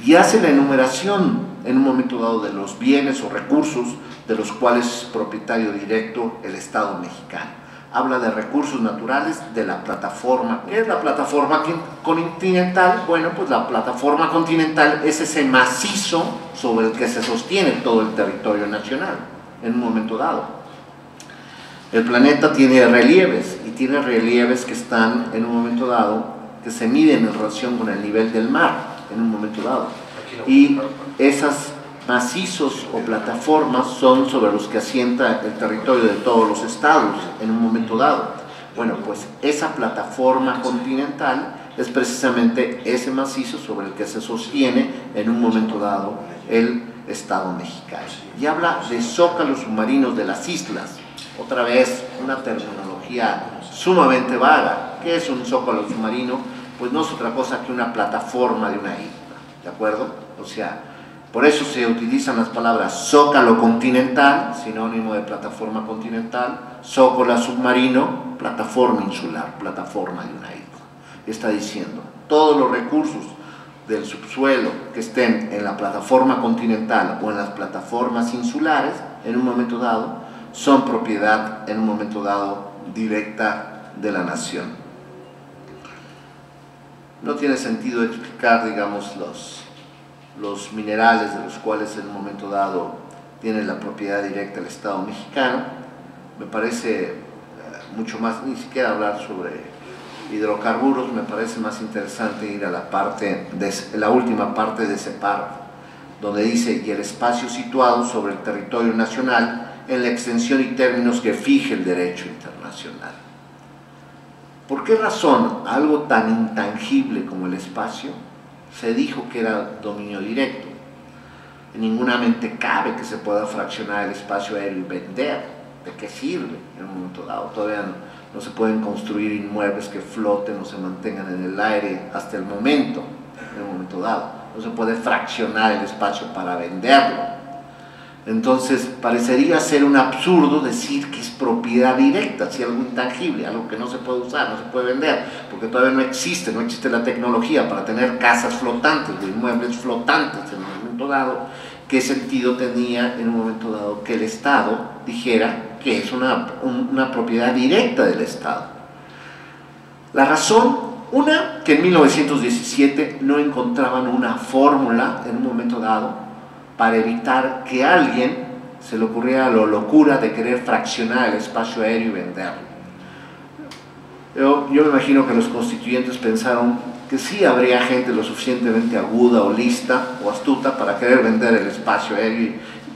S2: Y hace la enumeración en un momento dado de los bienes o recursos de los cuales es propietario directo el Estado mexicano. Habla de recursos naturales de la plataforma. ¿Qué es la plataforma continental? Bueno, pues la plataforma continental es ese macizo sobre el que se sostiene todo el territorio nacional en un momento dado. El planeta tiene relieves, y tiene relieves que están en un momento dado, que se miden en relación con el nivel del mar en un momento dado. Y esas macizos o plataformas son sobre los que asienta el territorio de todos los estados en un momento dado. Bueno, pues esa plataforma continental es precisamente ese macizo sobre el que se sostiene en un momento dado el Estado mexicano. Y habla de zócalos submarinos de las islas, otra vez una terminología sumamente vaga. ¿Qué es un zócalo submarino? Pues no es otra cosa que una plataforma de una isla, ¿de acuerdo? O sea, por eso se utilizan las palabras zócalo continental, sinónimo de plataforma continental, zócalo submarino, plataforma insular, plataforma de una isla. Está diciendo, todos los recursos del subsuelo que estén en la plataforma continental o en las plataformas insulares, en un momento dado, son propiedad, en un momento dado, directa de la nación. No tiene sentido explicar, digamos, los minerales de los cuales en un momento dado tiene la propiedad directa el Estado mexicano. Me parece mucho más, ni siquiera hablar sobre hidrocarburos, me parece más interesante ir a la última parte de ese párrafo, donde dice, y el espacio situado sobre el territorio nacional en la extensión y términos que fije el derecho internacional. ¿Por qué razón algo tan intangible como el espacio se dijo que era dominio directo? En ninguna mente cabe que se pueda fraccionar el espacio aéreo y vender. ¿De qué sirve en un momento dado? Todavía no se pueden construir inmuebles que floten o se mantengan en el aire hasta el momento, en un momento dado. No se puede fraccionar el espacio para venderlo. Entonces parecería ser un absurdo decir que es propiedad directa, si algo intangible, algo que no se puede usar, no se puede vender, porque todavía no existe la tecnología para tener casas flotantes o inmuebles flotantes en un momento dado. ¿Qué sentido tenía en un momento dado que el Estado dijera que es una propiedad directa del Estado? La razón, una, que en 1917 no encontraban una fórmula en un momento dado para evitar que a alguien se le ocurriera la locura de querer fraccionar el espacio aéreo y venderlo. Yo me imagino que los constituyentes pensaron que sí habría gente lo suficientemente aguda o lista o astuta para querer vender el espacio aéreo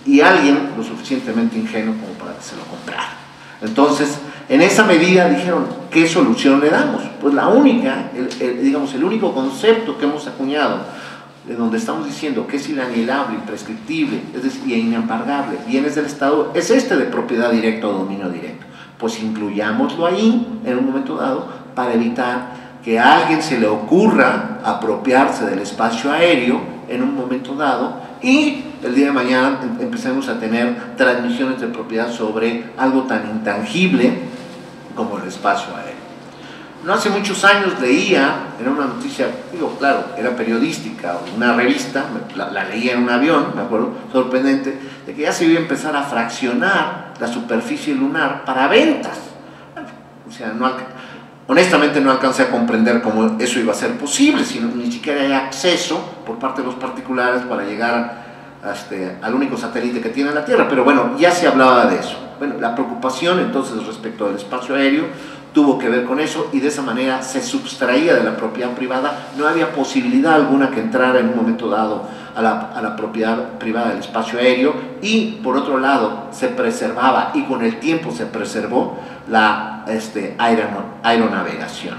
S2: y alguien lo suficientemente ingenuo como para que se lo comprara. Entonces, en esa medida dijeron, ¿qué solución le damos? Pues la única, digamos, el único concepto que hemos acuñado, de donde estamos diciendo que es inalienable, imprescriptible, es decir, inembargable, bienes del Estado, es este de propiedad directa o dominio directo. Pues incluyámoslo ahí, en un momento dado, para evitar que a alguien se le ocurra apropiarse del espacio aéreo en un momento dado y el día de mañana empecemos a tener transmisiones de propiedad sobre algo tan intangible como el espacio aéreo. No hace muchos años leía en una noticia, digo, claro, era periodística, una revista, la leía en un avión, me acuerdo, sorprendente, de que ya se iba a empezar a fraccionar la superficie lunar para ventas. O sea, honestamente no alcancé a comprender cómo eso iba a ser posible, sino ni siquiera hay acceso por parte de los particulares para llegar al único satélite que tiene la Tierra. Pero bueno, ya se hablaba de eso. Bueno, la preocupación entonces respecto del espacio aéreo tuvo que ver con eso y de esa manera se sustraía de la propiedad privada. No había posibilidad alguna que entrara en un momento dado a la propiedad privada del espacio aéreo, y por otro lado se preservaba, y con el tiempo se preservó, la aeronavegación.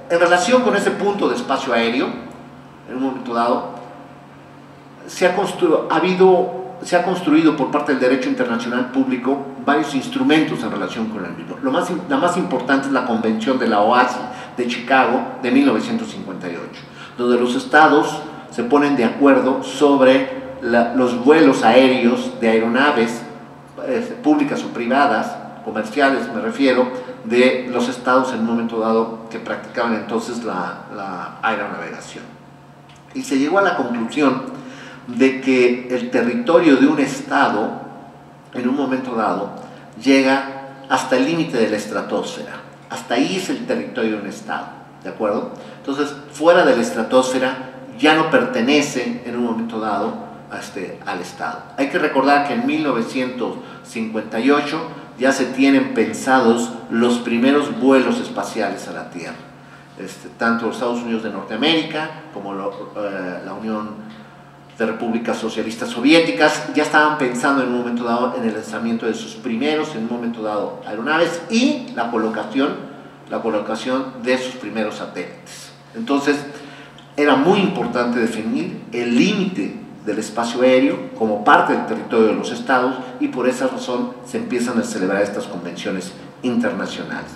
S2: En relación con ese punto de espacio aéreo, en un momento dado se ha construido por parte del derecho internacional público varios instrumentos en relación con el mismo. La más importante es la Convención de la OASI de Chicago de 1958, donde los estados se ponen de acuerdo sobre los vuelos aéreos de aeronaves públicas o privadas, comerciales me refiero, de los estados en un momento dado que practicaban entonces la aeronavegación. Y se llegó a la conclusión de que el territorio de un estado en un momento dado llega hasta el límite de la estratosfera. Hasta ahí es el territorio de un estado, ¿de acuerdo? Entonces, fuera de la estratosfera ya no pertenece en un momento dado al estado. Hay que recordar que en 1958 ya se tienen pensados los primeros vuelos espaciales a la Tierra. Tanto los Estados Unidos de Norteamérica como la Unión de Repúblicas Socialistas Soviéticas ya estaban pensando en un momento dado en el lanzamiento de sus primeros, en un momento dado, aeronaves y la colocación de sus primeros satélites. Entonces, era muy importante definir el límite del espacio aéreo como parte del territorio de los estados, y por esa razón se empiezan a celebrar estas convenciones internacionales.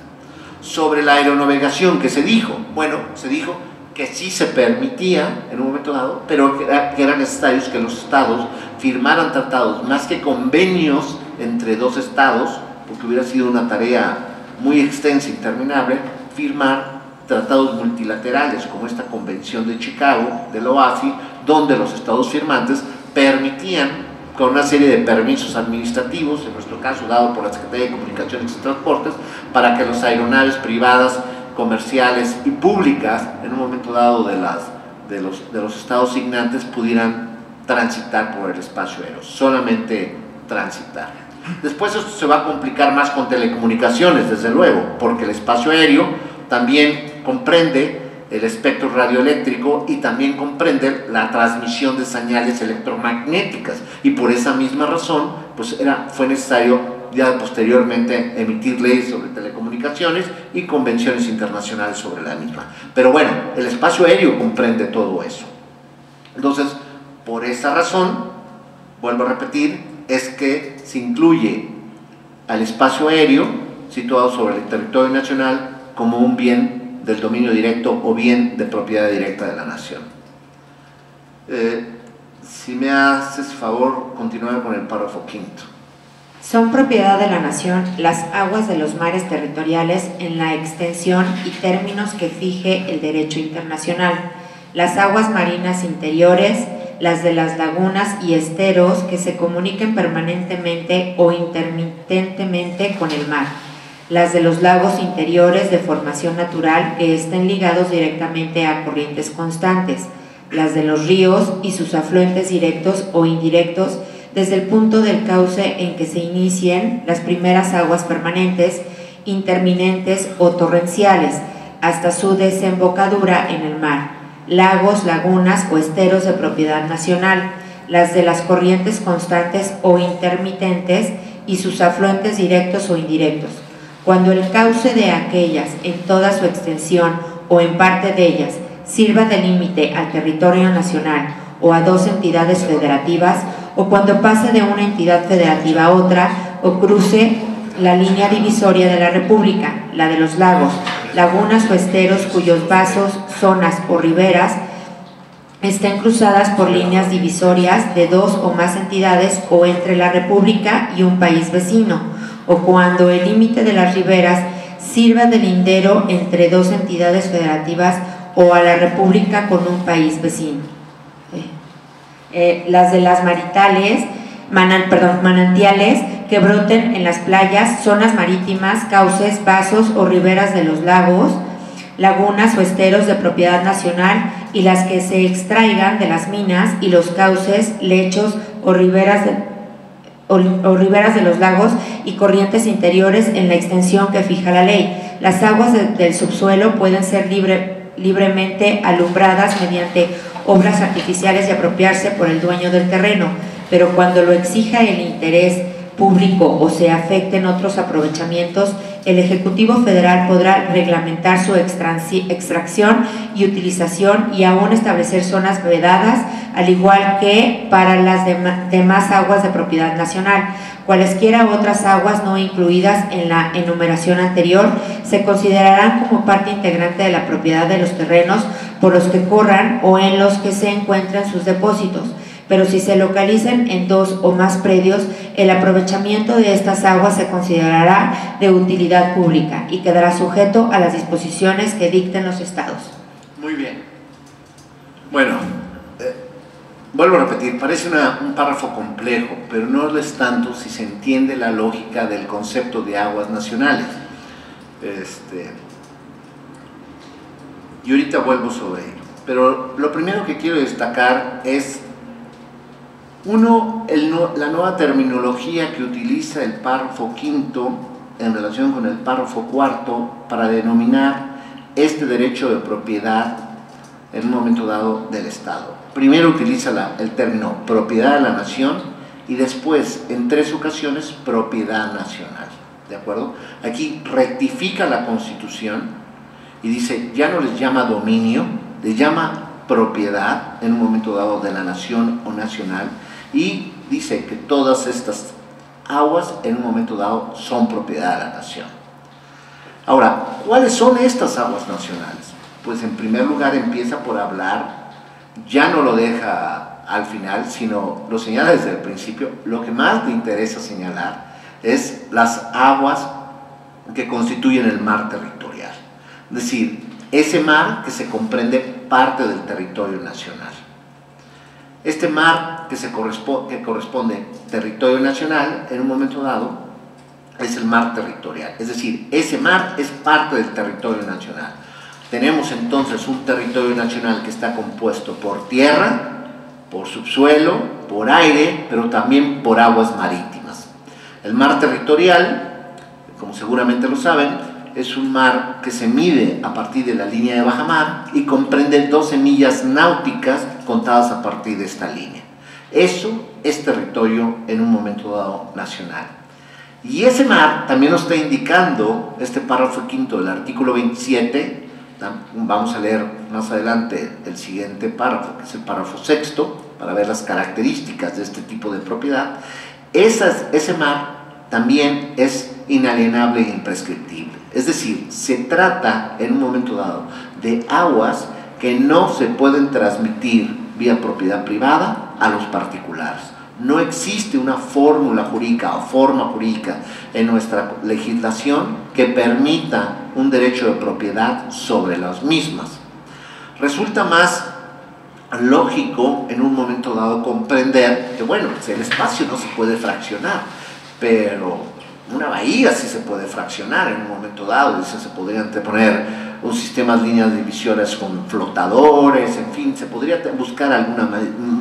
S2: Sobre la aeronavegación, ¿qué se dijo? Bueno, se dijo que sí se permitía en un momento dado, pero que era necesario que los estados firmaran tratados, más que convenios entre dos estados, porque hubiera sido una tarea muy extensa e interminable, firmar tratados multilaterales como esta Convención de Chicago, de la OASI, donde los estados firmantes permitían, con una serie de permisos administrativos, en nuestro caso dado por la Secretaría de Comunicaciones y Transportes, para que las aeronaves privadas, comerciales y públicas, en un momento dado de los estados signantes, pudieran transitar por el espacio aéreo, solamente transitar. Después esto se va a complicar más con telecomunicaciones, desde luego, porque el espacio aéreo también comprende el espectro radioeléctrico y también comprende la transmisión de señales electromagnéticas, y por esa misma razón pues fue necesario ya posteriormente emitir leyes sobre telecomunicaciones y convenciones internacionales sobre la misma. Pero bueno, el espacio aéreo comprende todo eso. Entonces, por esa razón, vuelvo a repetir, es que se incluye al espacio aéreo situado sobre el territorio nacional como un bien del dominio directo o bien de propiedad directa de la nación. Si me haces favor, continuar con el párrafo quinto.
S4: Son propiedad de la nación las aguas de los mares territoriales en la extensión y términos que fije el derecho internacional, las aguas marinas interiores, las de las lagunas y esteros que se comuniquen permanentemente o intermitentemente con el mar, las de los lagos interiores de formación natural que estén ligados directamente a corrientes constantes, las de los ríos y sus afluentes directos o indirectos desde el punto del cauce en que se inicien las primeras aguas permanentes, interminentes o torrenciales, hasta su desembocadura en el mar, lagos, lagunas o esteros de propiedad nacional, las de las corrientes constantes o intermitentes y sus afluentes directos o indirectos. Cuando el cauce de aquellas, en toda su extensión o en parte de ellas, sirva de límite al territorio nacional o a dos entidades federativas, o cuando pase de una entidad federativa a otra, o cruce la línea divisoria de la República, la de los lagos, lagunas o esteros cuyos vasos, zonas o riberas estén cruzadas por líneas divisorias de dos o más entidades o entre la República y un país vecino, o cuando el límite de las riberas sirva de lindero entre dos entidades federativas o a la República con un país vecino. Las de las manantiales que broten en las playas, zonas marítimas, cauces, vasos o riberas de los lagos, lagunas o esteros de propiedad nacional y las que se extraigan de las minas y los cauces, lechos o riberas de los lagos y corrientes interiores en la extensión que fija la ley. Las aguas del subsuelo pueden ser libremente alumbradas mediante obras artificiales y apropiarse por el dueño del terreno, pero cuando lo exija el interés público o se afecten otros aprovechamientos, el Ejecutivo Federal podrá reglamentar su extracción y utilización y aún establecer zonas vedadas, al igual que para las demás aguas de propiedad nacional. Cualesquiera otras aguas no incluidas en la enumeración anterior se considerarán como parte integrante de la propiedad de los terrenos por los que corran o en los que se encuentran sus depósitos, pero si se localizan en dos o más predios, el aprovechamiento de estas aguas se considerará de utilidad pública y quedará sujeto a las disposiciones que dicten los estados.
S2: Muy bien. Bueno, vuelvo a repetir, parece un párrafo complejo, pero no lo es tanto si se entiende la lógica del concepto de aguas nacionales. Y ahorita vuelvo sobre ello. Pero lo primero que quiero destacar es la nueva terminología que utiliza el párrafo quinto en relación con el párrafo cuarto para denominar este derecho de propiedad en un momento dado del Estado. Primero utiliza el término propiedad de la nación y después, en 3 ocasiones, propiedad nacional. ¿De acuerdo? Aquí rectifica la Constitución y dice, ya no les llama dominio, les llama propiedad en un momento dado de la nación o nacional, y dice que todas estas aguas en un momento dado son propiedad de la nación. Ahora, ¿cuáles son estas aguas nacionales? Pues en primer lugar empieza por hablar, ya no lo deja al final, sino lo señala desde el principio. Lo que más le interesa señalar es las aguas que constituyen el mar territorial, es decir, ese mar que se comprende parte del territorio nacional. Este mar que corresponde territorio nacional, en un momento dado, es el mar territorial. Es decir, ese mar es parte del territorio nacional. Tenemos entonces un territorio nacional que está compuesto por tierra, por subsuelo, por aire, pero también por aguas marítimas. El mar territorial, como seguramente lo saben, es un mar que se mide a partir de la línea de bajamar y comprende 12 millas náuticas contadas a partir de esta línea. Eso es territorio en un momento dado nacional. Y ese mar también nos está indicando, este párrafo quinto del artículo 27, vamos a leer más adelante el siguiente párrafo, que es el párrafo sexto, para ver las características de este tipo de propiedad. Ese mar también es inalienable e imprescriptible. Es decir, se trata en un momento dado de aguas que no se pueden transmitir vía propiedad privada a los particulares. No existe una fórmula jurídica o forma jurídica en nuestra legislación que permita un derecho de propiedad sobre las mismas. Resulta más lógico en un momento dado comprender que, bueno, el espacio no se puede fraccionar, pero una bahía sí se puede fraccionar en un momento dado, y se podría anteponer un sistema de líneas divisorias con flotadores, en fin, se podría buscar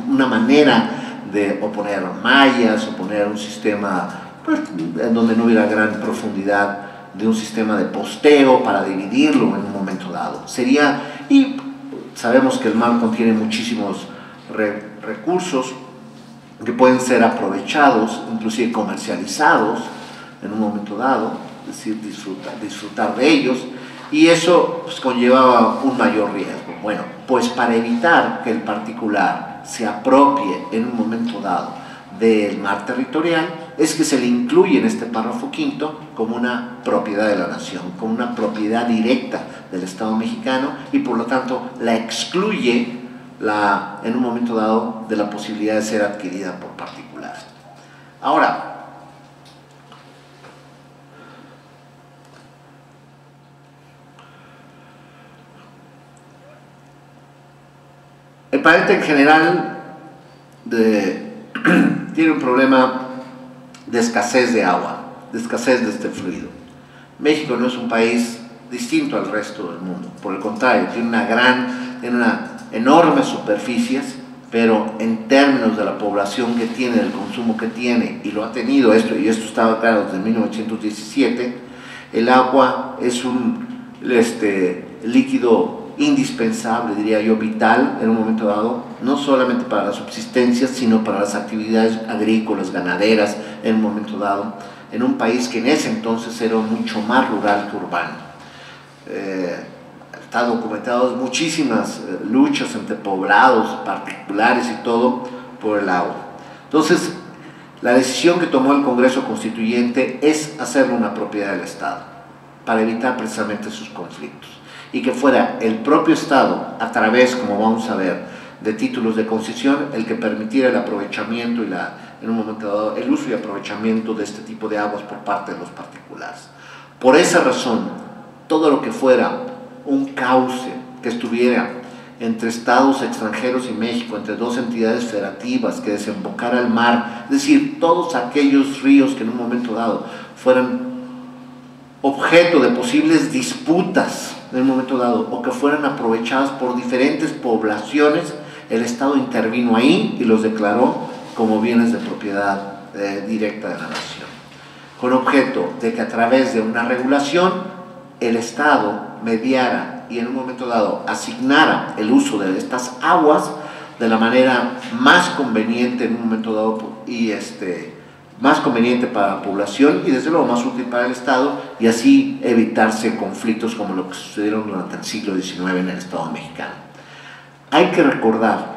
S2: una manera de oponer mallas, o poner un sistema pues, en donde no hubiera gran profundidad, de un sistema de posteo para dividirlo en un momento dado. Y sabemos que el mar contiene muchísimos recursos que pueden ser aprovechados, inclusive comercializados en un momento dado, es decir, disfrutar de ellos, y eso pues, conllevaba un mayor riesgo. Bueno, pues para evitar que el particular se apropie en un momento dado del mar territorial, es que se le incluye en este párrafo quinto como una propiedad de la nación, como una propiedad directa del Estado mexicano, y por lo tanto la excluye en un momento dado de la posibilidad de ser adquirida por particulares. Ahora, el planeta en general tiene un problema de escasez de agua, de escasez de este fluido. México no es un país distinto al resto del mundo, por el contrario, tiene una enormes superficies, pero en términos de la población que tiene, del consumo que tiene, y lo ha tenido esto, y esto estaba claro desde 1917, el agua es un líquido indispensable, diría yo, vital en un momento dado, no solamente para la subsistencia, sino para las actividades agrícolas, ganaderas, en un momento dado, en un país que en ese entonces era mucho más rural que urbano. Está documentado muchísimas luchas entre poblados particulares y todo por el agua. Entonces, la decisión que tomó el Congreso Constituyente es hacerlo una propiedad del Estado, para evitar precisamente sus conflictos, y que fuera el propio Estado, a través, como vamos a ver, de títulos de concesión, el que permitiera el aprovechamiento y en un momento dado el uso y aprovechamiento de este tipo de aguas por parte de los particulares. Por esa razón, todo lo que fuera un cauce que estuviera entre estados extranjeros y México, entre dos entidades federativas que desembocara al mar, es decir, todos aquellos ríos que en un momento dado fueran objeto de posibles disputas en un momento dado, o que fueran aprovechadas por diferentes poblaciones, el Estado intervino ahí y los declaró como bienes de propiedad directa de la nación, con objeto de que a través de una regulación el Estado mediara y en un momento dado asignara el uso de estas aguas de la manera más conveniente en un momento dado, y más conveniente para la población y desde luego más útil para el Estado, y así evitarse conflictos como lo que sucedieron durante el siglo XIX en el Estado mexicano. Hay que recordar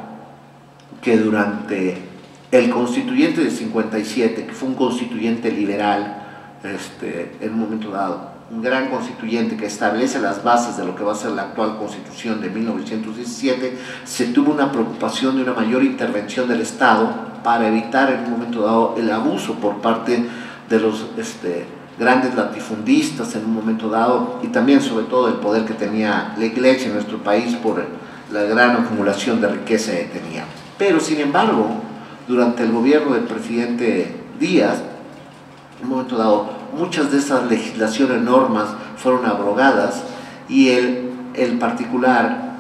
S2: que durante el constituyente de 57, que fue un constituyente liberal, en un momento dado, un gran constituyente que establece las bases de lo que va a ser la actual Constitución de 1917, se tuvo una preocupación de una mayor intervención del Estado para evitar en un momento dado el abuso por parte de los grandes latifundistas en un momento dado, y también sobre todo el poder que tenía la Iglesia en nuestro país por la gran acumulación de riqueza que tenía. Pero sin embargo, durante el gobierno del presidente Díaz, en un momento dado, muchas de esas legislaciones, normas fueron abrogadas, y el particular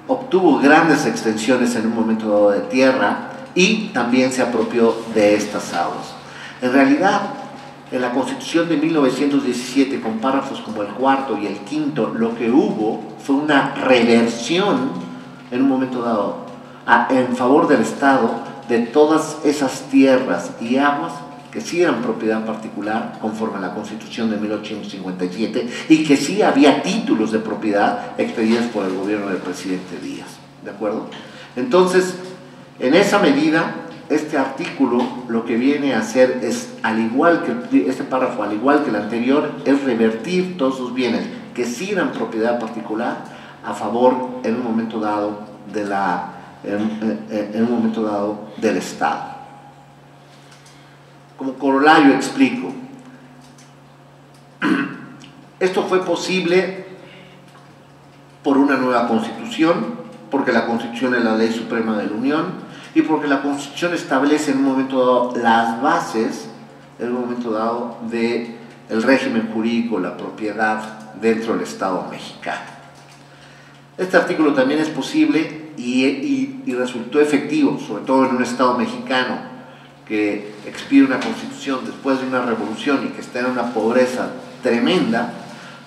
S2: obtuvo grandes extensiones en un momento dado de tierra y también se apropió de estas aguas. En realidad, en la Constitución de 1917, con párrafos como el cuarto y el quinto, lo que hubo fue una reversión en un momento dado en favor del Estado de todas esas tierras y aguas que sí eran propiedad particular conforme a la Constitución de 1857, y que sí había títulos de propiedad expedidos por el gobierno del presidente Díaz, ¿de acuerdo? Entonces, en esa medida, este artículo lo que viene a hacer es, al igual que este párrafo, al igual que el anterior, es revertir todos esos bienes que sí eran propiedad particular a favor en un momento dado del Estado. Como corolario explico, esto fue posible por una nueva Constitución, porque la Constitución es la ley suprema de la Unión, y porque la Constitución establece en un momento dado las bases, en un momento dado, del régimen jurídico, la propiedad dentro del Estado mexicano. Este artículo también es posible y resultó efectivo, sobre todo en un Estado mexicano que expide una Constitución después de una revolución y que está en una pobreza tremenda,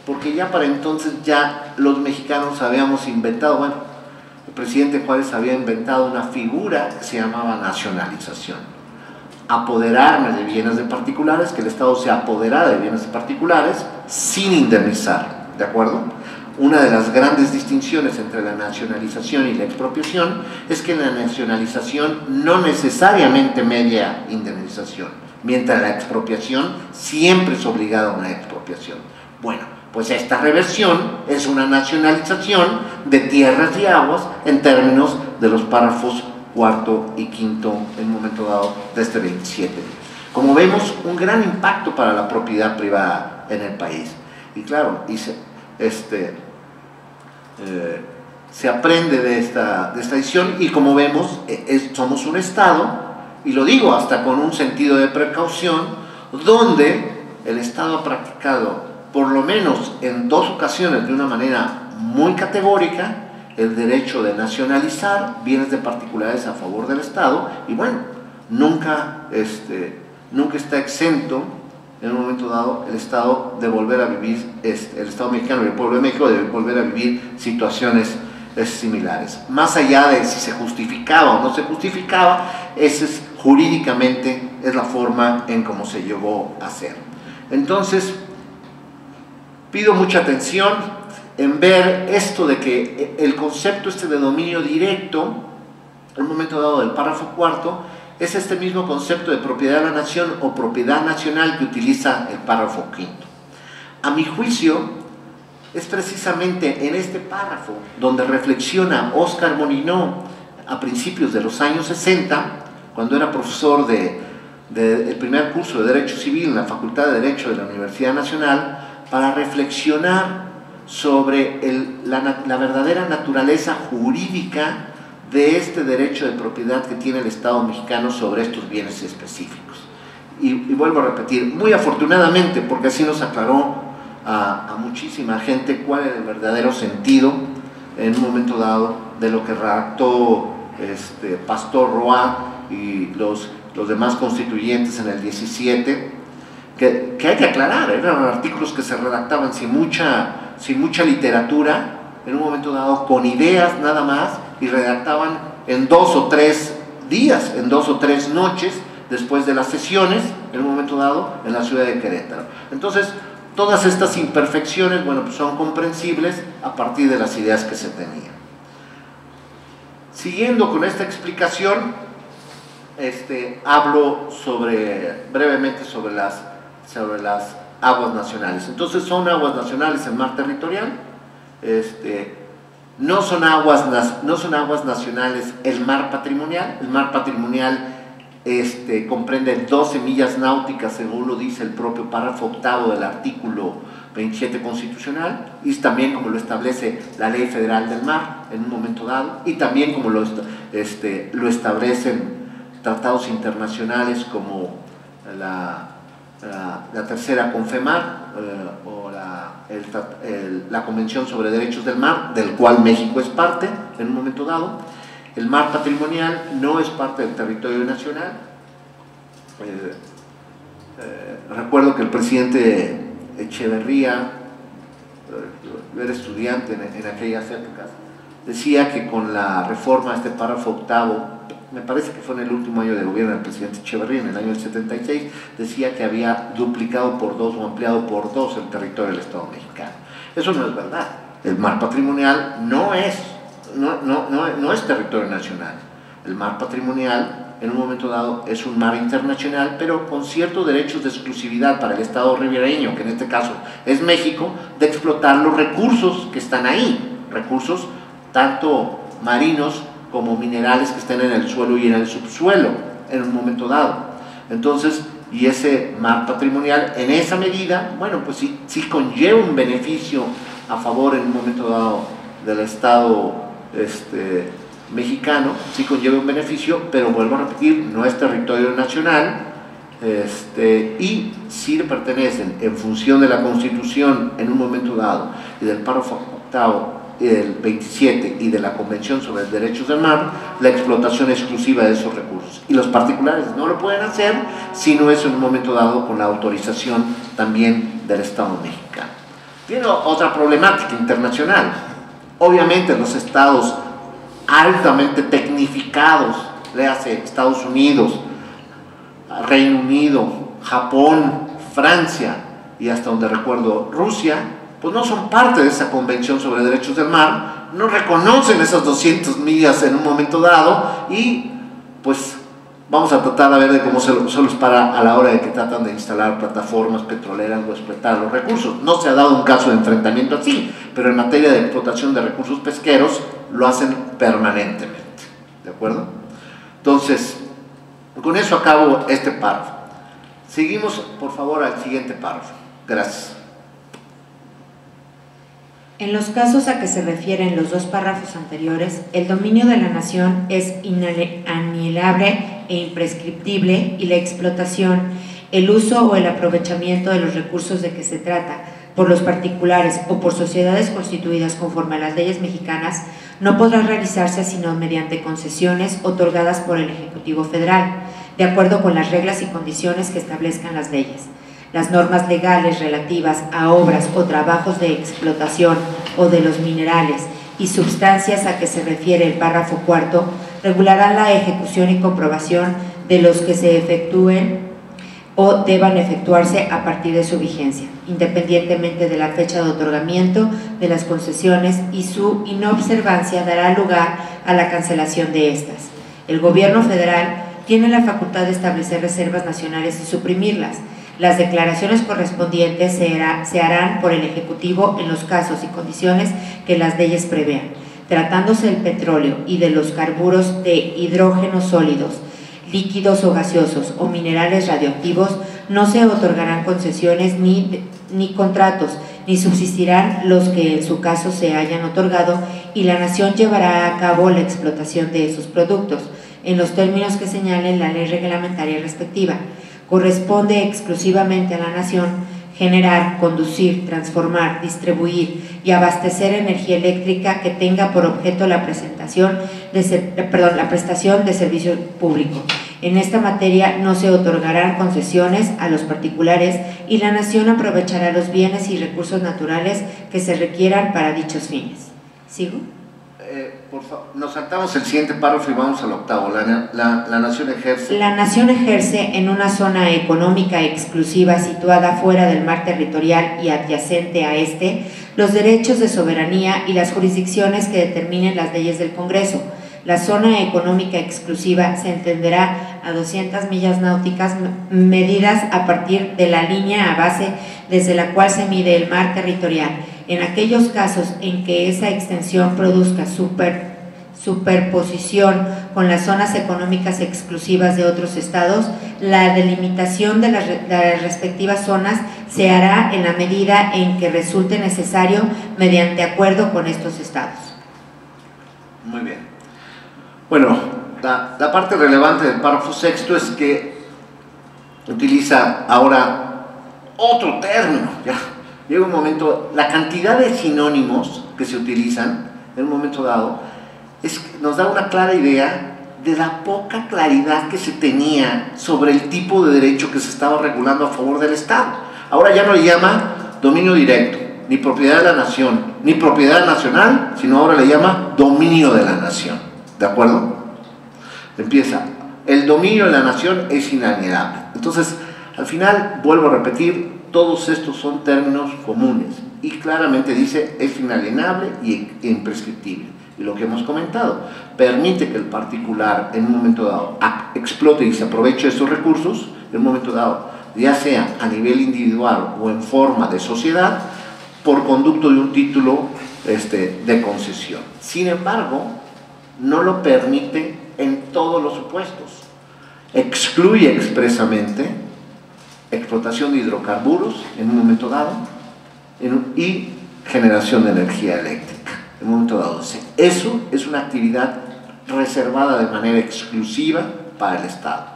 S2: porque ya para entonces ya los mexicanos habíamos inventado, bueno, el presidente Juárez había inventado una figura que se llamaba nacionalización. Apoderarme de bienes de particulares, que el Estado se apoderara de bienes de particulares sin indemnizar, ¿de acuerdo? Una de las grandes distinciones entre la nacionalización y la expropiación es que la nacionalización no necesariamente media indemnización. mientras la expropiación siempre es obligada a una expropiación. Bueno, pues esta reversión es una nacionalización de tierras y aguas en términos de los párrafos cuarto y quinto en un momento dado de este 27. Como vemos, un gran impacto para la propiedad privada en el país. Y claro, se aprende de esta decisión, y como vemos, somos un Estado, y lo digo hasta con un sentido de precaución, donde el Estado ha practicado, por lo menos en 2 ocasiones, de una manera muy categórica, el derecho de nacionalizar bienes de particulares a favor del Estado, y bueno, nunca está exento en un momento dado el Estado de volver a vivir, el Estado mexicano y el pueblo de México de volver a vivir situaciones similares. Más allá de si se justificaba o no se justificaba, jurídicamente es la forma en cómo se llegó a hacer. Entonces, pido mucha atención en ver esto de que el concepto de dominio directo, en un momento dado del párrafo cuarto, es este mismo concepto de propiedad de la nación o propiedad nacional que utiliza el párrafo quinto. A mi juicio, es precisamente en este párrafo donde reflexiona Óscar Molinó a principios de los años 60, cuando era profesor del primer curso de Derecho Civil en la Facultad de Derecho de la Universidad Nacional, para reflexionar sobre la verdadera naturaleza jurídica de este derecho de propiedad que tiene el Estado mexicano sobre estos bienes específicos. Y vuelvo a repetir, muy afortunadamente, porque así nos aclaró a muchísima gente cuál era el verdadero sentido en un momento dado de lo que redactó Pastor Roa y los demás constituyentes en el 17, que hay que aclarar, eran artículos que se redactaban sin mucha literatura, en un momento dado con ideas nada más, y redactaban en 2 o 3 días, en 2 o 3 noches después de las sesiones, en un momento dado, en la ciudad de Querétaro. Entonces, todas estas imperfecciones, bueno, pues son comprensibles a partir de las ideas que se tenían. Siguiendo con esta explicación, hablo brevemente sobre las aguas nacionales. Entonces, son aguas nacionales el mar territorial, no son aguas nacionales el mar patrimonial. El mar patrimonial comprende 12 millas náuticas, según lo dice el propio párrafo octavo del artículo 27 constitucional, y también como lo establece la Ley Federal del Mar en un momento dado, y también como lo establecen tratados internacionales como la tercera Confemar o la Convención sobre Derechos del Mar, del cual México es parte en un momento dado. El mar patrimonial no es parte del territorio nacional. Recuerdo que el presidente Echeverría, yo era estudiante en aquellas épocas, decía que con la reforma de este párrafo octavo, me parece que fue en el último año de gobierno del presidente Echeverría, en el año del 76, decía que había duplicado por 2 o ampliado por 2 el territorio del Estado mexicano. Eso no es verdad. El mar patrimonial no es territorio nacional. El mar patrimonial, en un momento dado, es un mar internacional, pero con ciertos derechos de exclusividad para el Estado ribereño, que en este caso es México, de explotar los recursos que están ahí, recursos tanto marinos como minerales que estén en el suelo y en el subsuelo en un momento dado. Entonces, y ese mar patrimonial, en esa medida, bueno, pues sí conlleva un beneficio a favor en un momento dado del Estado mexicano, sí conlleva un beneficio, pero vuelvo a repetir, no es territorio nacional, y sí le pertenecen, en función de la Constitución en un momento dado, y del párrafo octavo, del 27 y de la Convención sobre los Derechos del Mar, la explotación exclusiva de esos recursos. Y los particulares no lo pueden hacer si no es en un momento dado con la autorización también del Estado mexicano. Tiene otra problemática internacional. Obviamente los estados altamente tecnificados, léase Estados Unidos, Reino Unido, Japón, Francia y hasta donde recuerdo Rusia, pues no son parte de esa Convención sobre Derechos del Mar, no reconocen esas 200 millas en un momento dado y pues Vamos a tratar de ver de cómo solo es para a la hora de que tratan de instalar plataformas petroleras o explotar los recursos. No se ha dado un caso de enfrentamiento así, pero en materia de explotación de recursos pesqueros lo hacen permanentemente. ¿De acuerdo? Entonces, con eso acabo este párrafo. Seguimos, por favor, al siguiente párrafo. Gracias.
S4: En los casos a que se refieren los dos párrafos anteriores, el dominio de la nación es inalienable e imprescriptible y la explotación, el uso o el aprovechamiento de los recursos de que se trata por los particulares o por sociedades constituidas conforme a las leyes mexicanas no podrá realizarse sino mediante concesiones otorgadas por el Ejecutivo Federal, de acuerdo con las reglas y condiciones que establezcan las leyes. Las normas legales relativas a obras o trabajos de explotación o de los minerales y sustancias a que se refiere el párrafo cuarto regularán la ejecución y comprobación de los que se efectúen o deban efectuarse a partir de su vigencia, independientemente de la fecha de otorgamiento de las concesiones, y su inobservancia dará lugar a la cancelación de estas. El Gobierno federal tiene la facultad de establecer reservas nacionales y suprimirlas. Las declaraciones correspondientes se harán por el Ejecutivo en los casos y condiciones que las leyes prevean. Tratándose del petróleo y de los carburos de hidrógenos sólidos, líquidos o gaseosos o minerales radioactivos, no se otorgarán concesiones ni contratos, ni subsistirán los que en su caso se hayan otorgado, y la nación llevará a cabo la explotación de esos productos, en los términos que señale la ley reglamentaria respectiva. Corresponde exclusivamente a la nación generar, conducir, transformar, distribuir y abastecer energía eléctrica que tenga por objeto la prestación de servicio público. En esta materia no se otorgarán concesiones a los particulares y la nación aprovechará los bienes y recursos naturales que se requieran para dichos fines. ¿Sigo?
S2: Por favor, nos saltamos el siguiente párrafo y vamos al octavo. La nación ejerce.
S4: La nación ejerce en una zona económica exclusiva situada fuera del mar territorial y adyacente a este los derechos de soberanía y las jurisdicciones que determinen las leyes del Congreso. La zona económica exclusiva se entenderá a 200 millas náuticas medidas a partir de la línea a base desde la cual se mide el mar territorial. En aquellos casos en que esa extensión produzca superposición con las zonas económicas exclusivas de otros estados, la delimitación de las respectivas zonas se hará en la medida en que resulte necesario mediante acuerdo con estos estados.
S2: Muy bien. Bueno, la parte relevante del párrafo sexto es que utiliza ahora otro término. Ya llega un momento, la cantidad de sinónimos que se utilizan en un momento dado nos da una clara idea de la poca claridad que se tenía sobre el tipo de derecho que se estaba regulando a favor del Estado. Ahora ya no le llama dominio directo, ni propiedad de la nación, ni propiedad nacional, sino ahora le llama dominio de la nación. ¿De acuerdo? Empieza, el dominio de la nación es inalienable. Entonces, al final, vuelvo a repetir, todos estos son términos comunes y claramente dice es inalienable e imprescriptible. Y lo que hemos comentado, permite que el particular en un momento dado explote y se aproveche de estos recursos, en un momento dado, ya sea a nivel individual o en forma de sociedad, por conducto de un título de concesión. Sin embargo, no lo permite en todos los supuestos. Excluye expresamente explotación de hidrocarburos en un momento dado y generación de energía eléctrica en un momento dado. Eso es una actividad reservada de manera exclusiva para el Estado.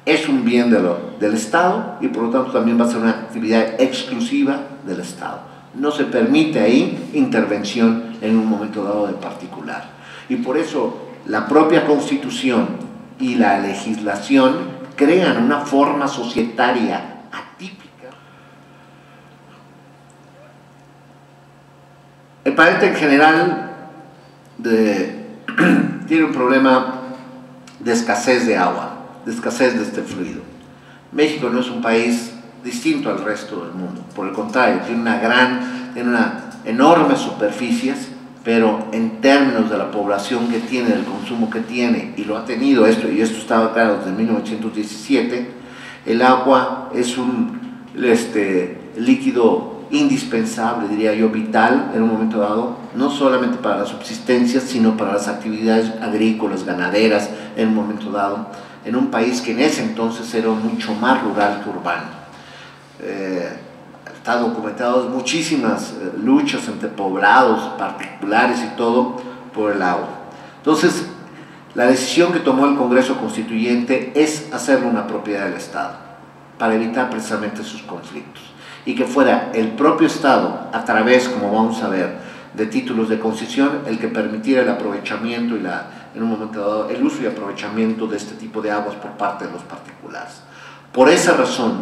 S2: Es un bien del Estado y por lo tanto también va a ser una actividad exclusiva del Estado. No se permite ahí intervención en un momento dado de particular. Y por eso la propia Constitución y la legislación crean una forma societaria atípica. El planeta en general tiene un problema de escasez de agua, de escasez de este fluido. México no es un país distinto al resto del mundo, por el contrario, tiene enormes superficies pero en términos de la población que tiene, del consumo que tiene, y lo ha tenido esto, y esto estaba claro desde 1917, el agua es un líquido indispensable, diría yo, vital en un momento dado, no solamente para la subsistencia, sino para las actividades agrícolas, ganaderas, en un momento dado, en un país que en ese entonces era mucho más rural que urbano. Está documentado muchísimas luchas entre poblados particulares y todo por el agua. Entonces, la decisión que tomó el Congreso Constituyente es hacerlo una propiedad del Estado, para evitar precisamente sus conflictos, y que fuera el propio Estado, a través, como vamos a ver, de títulos de concesión, el que permitiera el aprovechamiento y en un momento dado, el uso y aprovechamiento de este tipo de aguas por parte de los particulares. Por esa razón,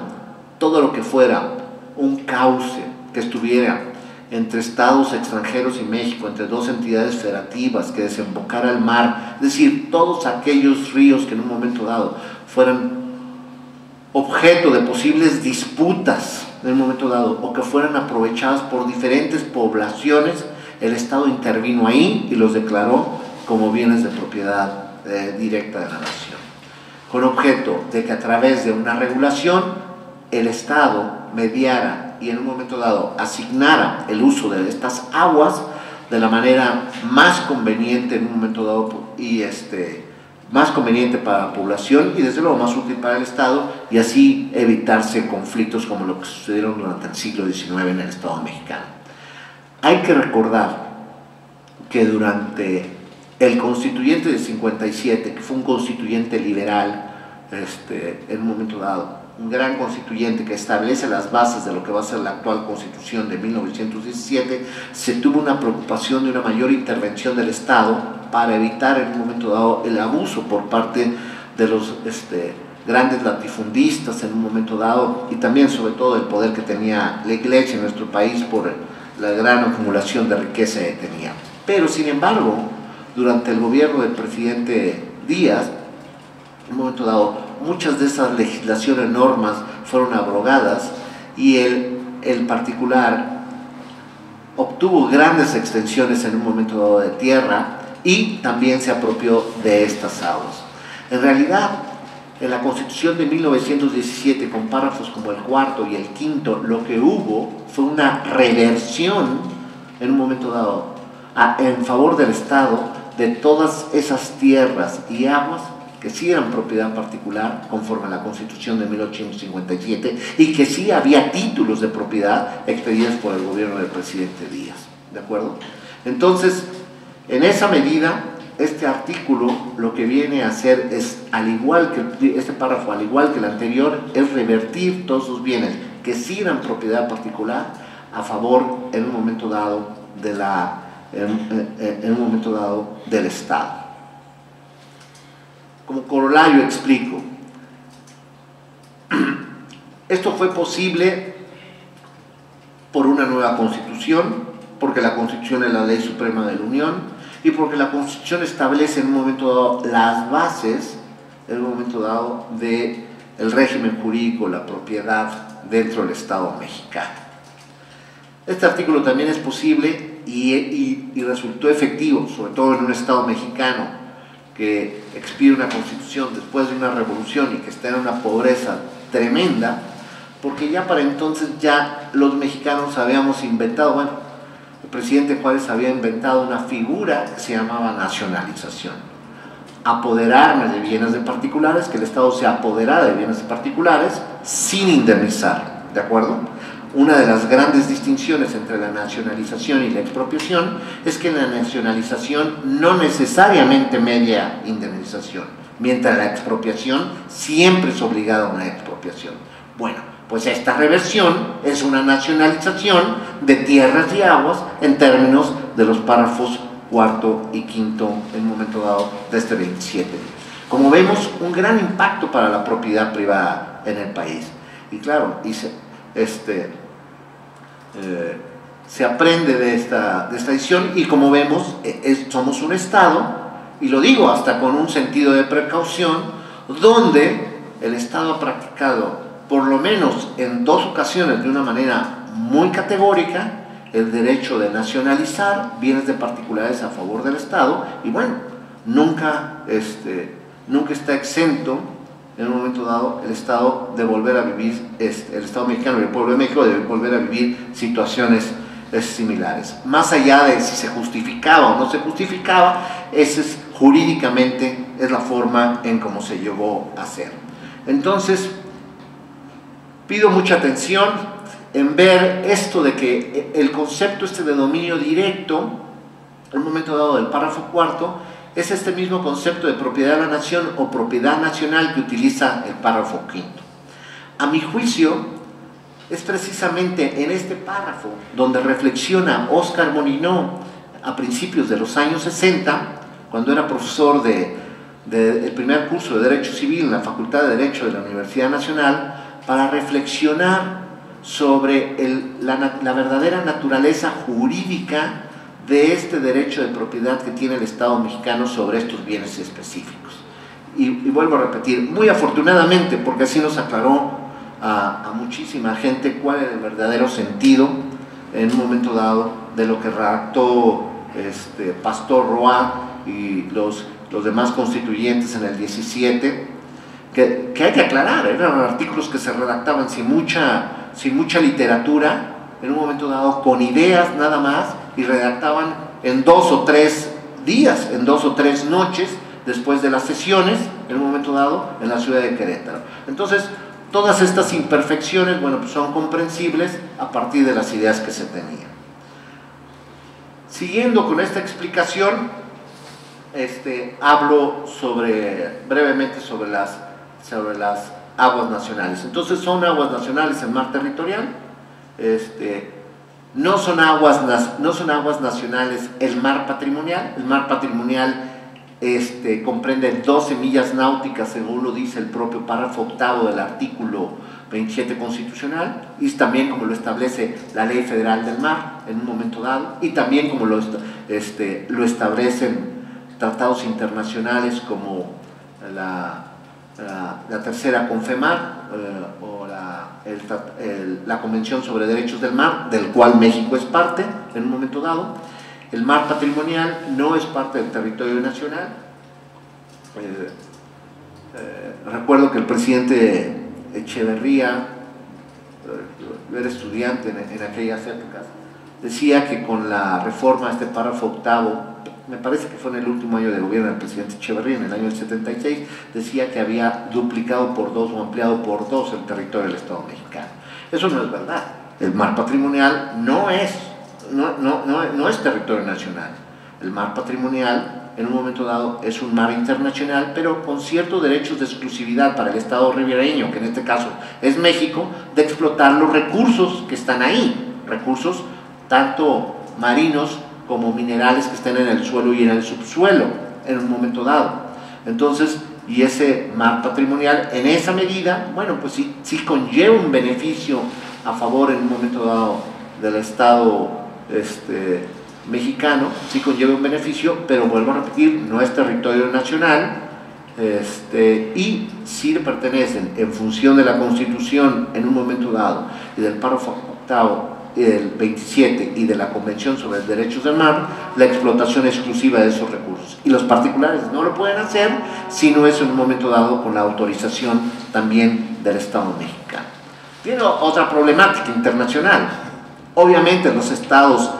S2: todo lo que fuera un cauce que estuviera entre estados extranjeros y México, entre dos entidades federativas, que desembocara al mar, es decir, todos aquellos ríos que en un momento dado fueran objeto de posibles disputas en un momento dado, o que fueran aprovechadas por diferentes poblaciones, el Estado intervino ahí y los declaró como bienes de propiedad directa de la nación, con objeto de que a través de una regulación el Estado mediara y en un momento dado asignara el uso de estas aguas de la manera más conveniente en un momento dado y más conveniente para la población y desde luego más útil para el Estado, y así evitarse conflictos como lo que sucedieron durante el siglo XIX en el Estado mexicano. Hay que recordar que durante el constituyente de 57, que fue un constituyente liberal, en un momento dado, un gran constituyente que establece las bases de lo que va a ser la actual Constitución de 1917, se tuvo una preocupación de una mayor intervención del Estado para evitar en un momento dado el abuso por parte de los grandes latifundistas en un momento dado, y también sobre todo el poder que tenía la Iglesia en nuestro país por la gran acumulación de riqueza que tenía. Pero sin embargo, durante el gobierno del presidente Díaz, en un momento dado, muchas de esas legislaciones, normas fueron abrogadas y el particular obtuvo grandes extensiones en un momento dado de tierra y también se apropió de estas aguas. En realidad, en la Constitución de 1917, con párrafos como el cuarto y el quinto, lo que hubo fue una reversión en un momento dado en favor del Estado de todas esas tierras y aguas que sí eran propiedad particular conforme a la Constitución de 1857 y que sí había títulos de propiedad expedidos por el gobierno del presidente Díaz, ¿de acuerdo? Entonces, en esa medida, este artículo lo que viene a hacer es, al igual que este párrafo, al igual que el anterior, es revertir todos esos bienes que sí eran propiedad particular a favor en un momento dado del Estado. Como corolario explico, esto fue posible por una nueva Constitución, porque la Constitución es la ley suprema de la Unión y porque la Constitución establece en un momento dado las bases, en un momento dado, del régimen jurídico, la propiedad dentro del Estado mexicano. Este artículo también es posible y resultó efectivo, sobre todo en un Estado mexicano que expide una Constitución después de una revolución y que está en una pobreza tremenda, porque ya para entonces ya los mexicanos habíamos inventado, bueno, el presidente Juárez había inventado una figura que se llamaba nacionalización, apoderarme de bienes de particulares, que el Estado se apoderara de bienes de particulares sin indemnizar, ¿de acuerdo? Una de las grandes distinciones entre la nacionalización y la expropiación es que la nacionalización no necesariamente media indemnización, mientras la expropiación siempre es obligada a una expropiación. Bueno, pues esta reversión es una nacionalización de tierras y aguas en términos de los párrafos cuarto y quinto en un momento dado de este 27. Como vemos, un gran impacto para la propiedad privada en el país. Y claro, se aprende de esta decisión y como vemos, somos un Estado, y lo digo hasta con un sentido de precaución, donde el Estado ha practicado por lo menos en 2 ocasiones de una manera muy categórica el derecho de nacionalizar bienes de particulares a favor del Estado, y bueno, nunca está exento en un momento dado el Estado de volver a vivir, el Estado mexicano y el pueblo de México de volver a vivir situaciones similares. Más allá de si se justificaba o no se justificaba, jurídicamente es la forma en cómo se llegó a hacer. Entonces, pido mucha atención en ver esto de que el concepto de dominio directo, en un momento dado del párrafo cuarto, es este mismo concepto de propiedad de la nación o propiedad nacional que utiliza el párrafo quinto. A mi juicio, es precisamente en este párrafo donde reflexiona Óscar Molinó a principios de los años 60, cuando era profesor del primer curso de Derecho Civil en la Facultad de Derecho de la Universidad Nacional, para reflexionar sobre la verdadera naturaleza jurídica de este derecho de propiedad que tiene el Estado mexicano sobre estos bienes específicos. Y vuelvo a repetir, muy afortunadamente, porque así nos aclaró a muchísima gente cuál era el verdadero sentido en un momento dado de lo que redactó Pastor Roa y los demás constituyentes en el 17, que hay que aclarar, eran artículos que se redactaban sin mucha literatura, en un momento dado con ideas nada más, y redactaban en 2 o 3 días, en 2 o 3 noches después de las sesiones, en un momento dado, en la ciudad de Querétaro. Entonces, todas estas imperfecciones, bueno, pues son comprensibles a partir de las ideas que se tenían. Siguiendo con esta explicación, hablo brevemente sobre las aguas nacionales. Entonces, son aguas nacionales el mar territorial, no son aguas nacionales el mar patrimonial. El mar patrimonial comprende 12 millas náuticas, según lo dice el propio párrafo octavo del artículo 27 constitucional, y también como lo establece la Ley Federal del Mar en un momento dado, y también como lo establecen tratados internacionales como la tercera Confemar o la Convención sobre Derechos del Mar, del cual México es parte en un momento dado. El mar patrimonial no es parte del territorio nacional. Recuerdo que el presidente Echeverría, yo era estudiante en aquellas épocas, decía que con la reforma a este párrafo octavo, me parece que fue en el último año de gobierno del presidente Echeverría, en el año del 76, decía que había duplicado por 2 o ampliado por 2 el territorio del Estado mexicano. Eso no es verdad. El mar patrimonial no es territorio nacional. El mar patrimonial, en un momento dado, es un mar internacional, pero con ciertos derechos de exclusividad para el Estado ribereño, que en este caso es México, de explotar los recursos que están ahí, recursos tanto marinos como minerales que estén en el suelo y en el subsuelo, en un momento dado. Entonces, y ese mar patrimonial, en esa medida, bueno, pues sí conlleva un beneficio a favor en un momento dado del Estado mexicano, sí conlleva un beneficio, pero vuelvo a repetir, no es territorio nacional, y sí le pertenecen en función de la Constitución en un momento dado y del párrafo octavo, el 27 y de la Convención sobre los Derechos del Mar, la explotación exclusiva de esos recursos, y los particulares no lo pueden hacer si no es en un momento dado con la autorización también del Estado mexicano. Tiene otra problemática internacional. Obviamente los estados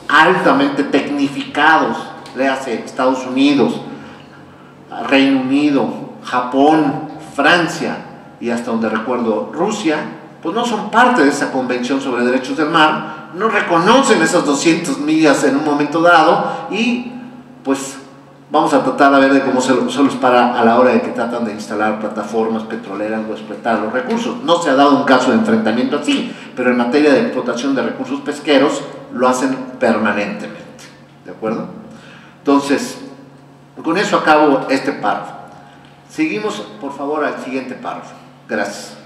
S2: altamente tecnificados, léase Estados Unidos, Reino Unido, Japón, Francia y hasta donde recuerdo Rusia, pues no son parte de esa Convención sobre Derechos del Mar, no reconocen esas 200 millas en un momento dado, y pues vamos a tratar de ver de cómo se los para a la hora de que tratan de instalar plataformas petroleras o explotar los recursos. No se ha dado un caso de enfrentamiento así, pero en materia de explotación de recursos pesqueros lo hacen permanentemente, ¿de acuerdo? Entonces, con eso acabo este párrafo. Seguimos, por favor, al siguiente párrafo. Gracias.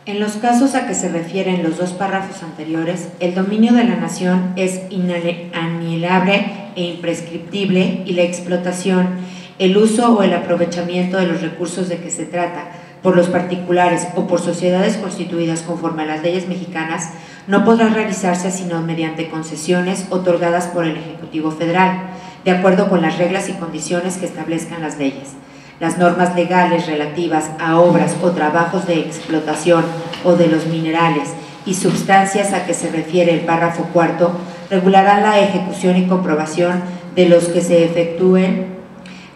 S4: En los casos a que se refieren los 2 párrafos anteriores, el dominio de la nación es inalienable e imprescriptible, y la explotación, el uso o el aprovechamiento de los recursos de que se trata, por los particulares o por sociedades constituidas conforme a las leyes mexicanas, no podrá realizarse sino mediante concesiones otorgadas por el Ejecutivo Federal, de acuerdo con las reglas y condiciones que establezcan las leyes. Las normas legales relativas a obras o trabajos de explotación o de los minerales y sustancias a que se refiere el párrafo cuarto regularán la ejecución y comprobación de los que se efectúen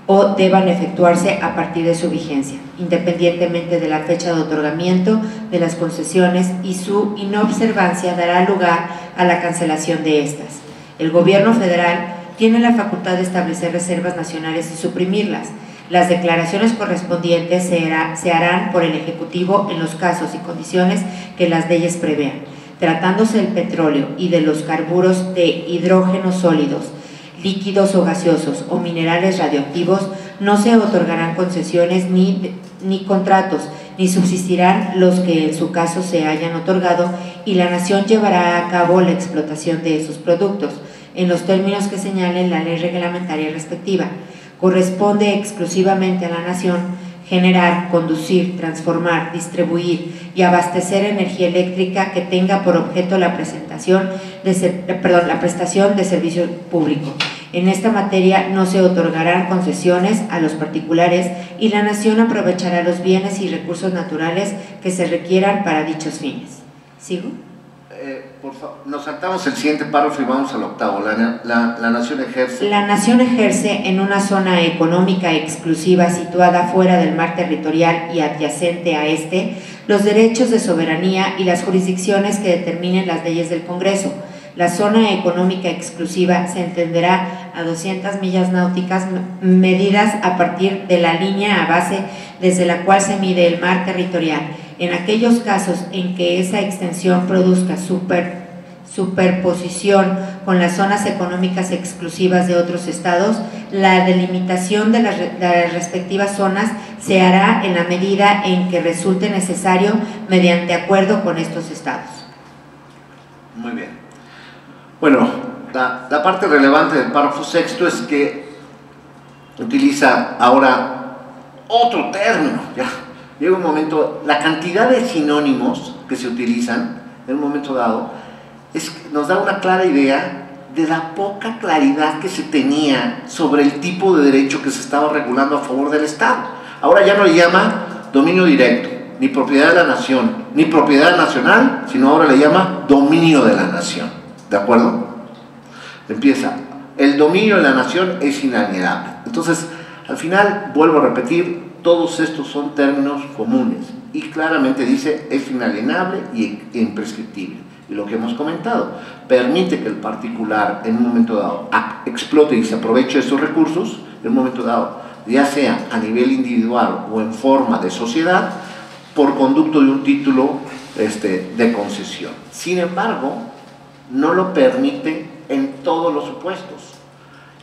S4: o deban efectuarse a partir de su vigencia, independientemente de la fecha de otorgamiento de las concesiones, y su inobservancia dará lugar a la cancelación de estas. El Gobierno federal tiene la facultad de establecer reservas nacionales y suprimirlas. Las declaraciones correspondientes se harán por el Ejecutivo en los casos y condiciones que las leyes prevean. Tratándose del petróleo y de los carburos de hidrógenos sólidos, líquidos o gaseosos o minerales radioactivos, no se otorgarán concesiones ni contratos, ni subsistirán los que en su caso se hayan otorgado, y la Nación llevará a cabo la explotación de esos productos, en los términos que señale la ley reglamentaria respectiva. Corresponde exclusivamente a la Nación generar, conducir, transformar, distribuir y abastecer energía eléctrica que tenga por objeto la prestación de servicio público. En esta materia no se otorgarán concesiones a los particulares y la Nación aprovechará los bienes y recursos naturales que se requieran para dichos fines. ¿Sigo?
S2: Por favor, nos saltamos el siguiente párrafo y vamos al octavo. La Nación ejerce.
S4: La Nación ejerce en una zona económica exclusiva situada fuera del mar territorial y adyacente a este los derechos de soberanía y las jurisdicciones que determinen las leyes del Congreso. La zona económica exclusiva se entenderá a 200 millas náuticas medidas a partir de la línea a base desde la cual se mide el mar territorial. En aquellos casos en que esa extensión produzca superposición con las zonas económicas exclusivas de otros estados, la delimitación de las respectivas zonas se hará en la medida en que resulte necesario mediante acuerdo con estos estados.
S2: Muy bien. Bueno, la parte relevante del párrafo sexto es que utiliza ahora otro término. Ya llega un momento, la cantidad de sinónimos que se utilizan en un momento dado nos da una clara idea de la poca claridad que se tenía sobre el tipo de derecho que se estaba regulando a favor del Estado. Ahora ya no le llama dominio directo, ni propiedad de la nación, ni propiedad nacional, sino ahora le llama dominio de la nación. ¿De acuerdo? Empieza, el dominio de la nación es inalienable. Entonces, al final, vuelvo a repetir, todos estos son términos comunes y claramente dice es inalienable e imprescriptible. Y lo que hemos comentado, permite que el particular en un momento dado explote y se aproveche de estos recursos, en un momento dado, ya sea a nivel individual o en forma de sociedad, por conducto de un título de concesión. Sin embargo, no lo permite en todos los supuestos.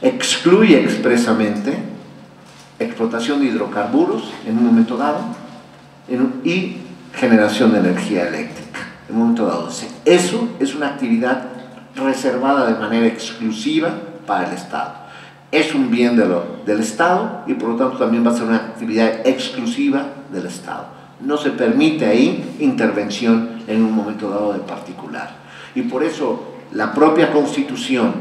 S2: Excluye expresamente explotación de hidrocarburos en un momento dado y generación de energía eléctrica en un momento dado. Eso es una actividad reservada de manera exclusiva para el Estado. Es un bien del Estado y por lo tanto también va a ser una actividad exclusiva del Estado. No se permite ahí intervención en un momento dado de particular. Y por eso la propia Constitución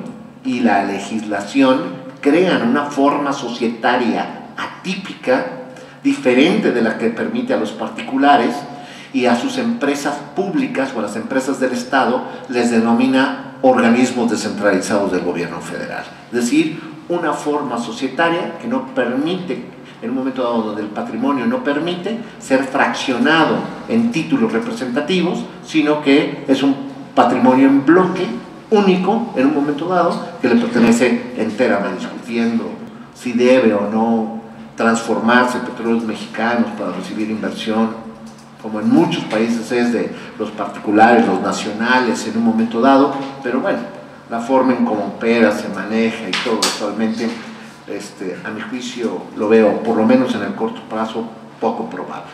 S2: y la legislación crean una forma societaria atípica, diferente de la que permite a los particulares, y a sus empresas públicas o a las empresas del Estado les denomina organismos descentralizados del gobierno federal. Es decir, una forma societaria que no permite, en un momento dado donde el patrimonio no permite ser fraccionado en títulos representativos, sino que es un patrimonio en bloque, único, en un momento dado, que le pertenece enteramente, discutiendo si debe o no transformarse Petróleos Mexicanos para recibir inversión, como en muchos países es de los particulares, los nacionales, en un momento dado, pero bueno, la forma en cómo opera, se maneja y todo actualmente, a mi juicio, lo veo, por lo menos en el corto plazo, poco probable.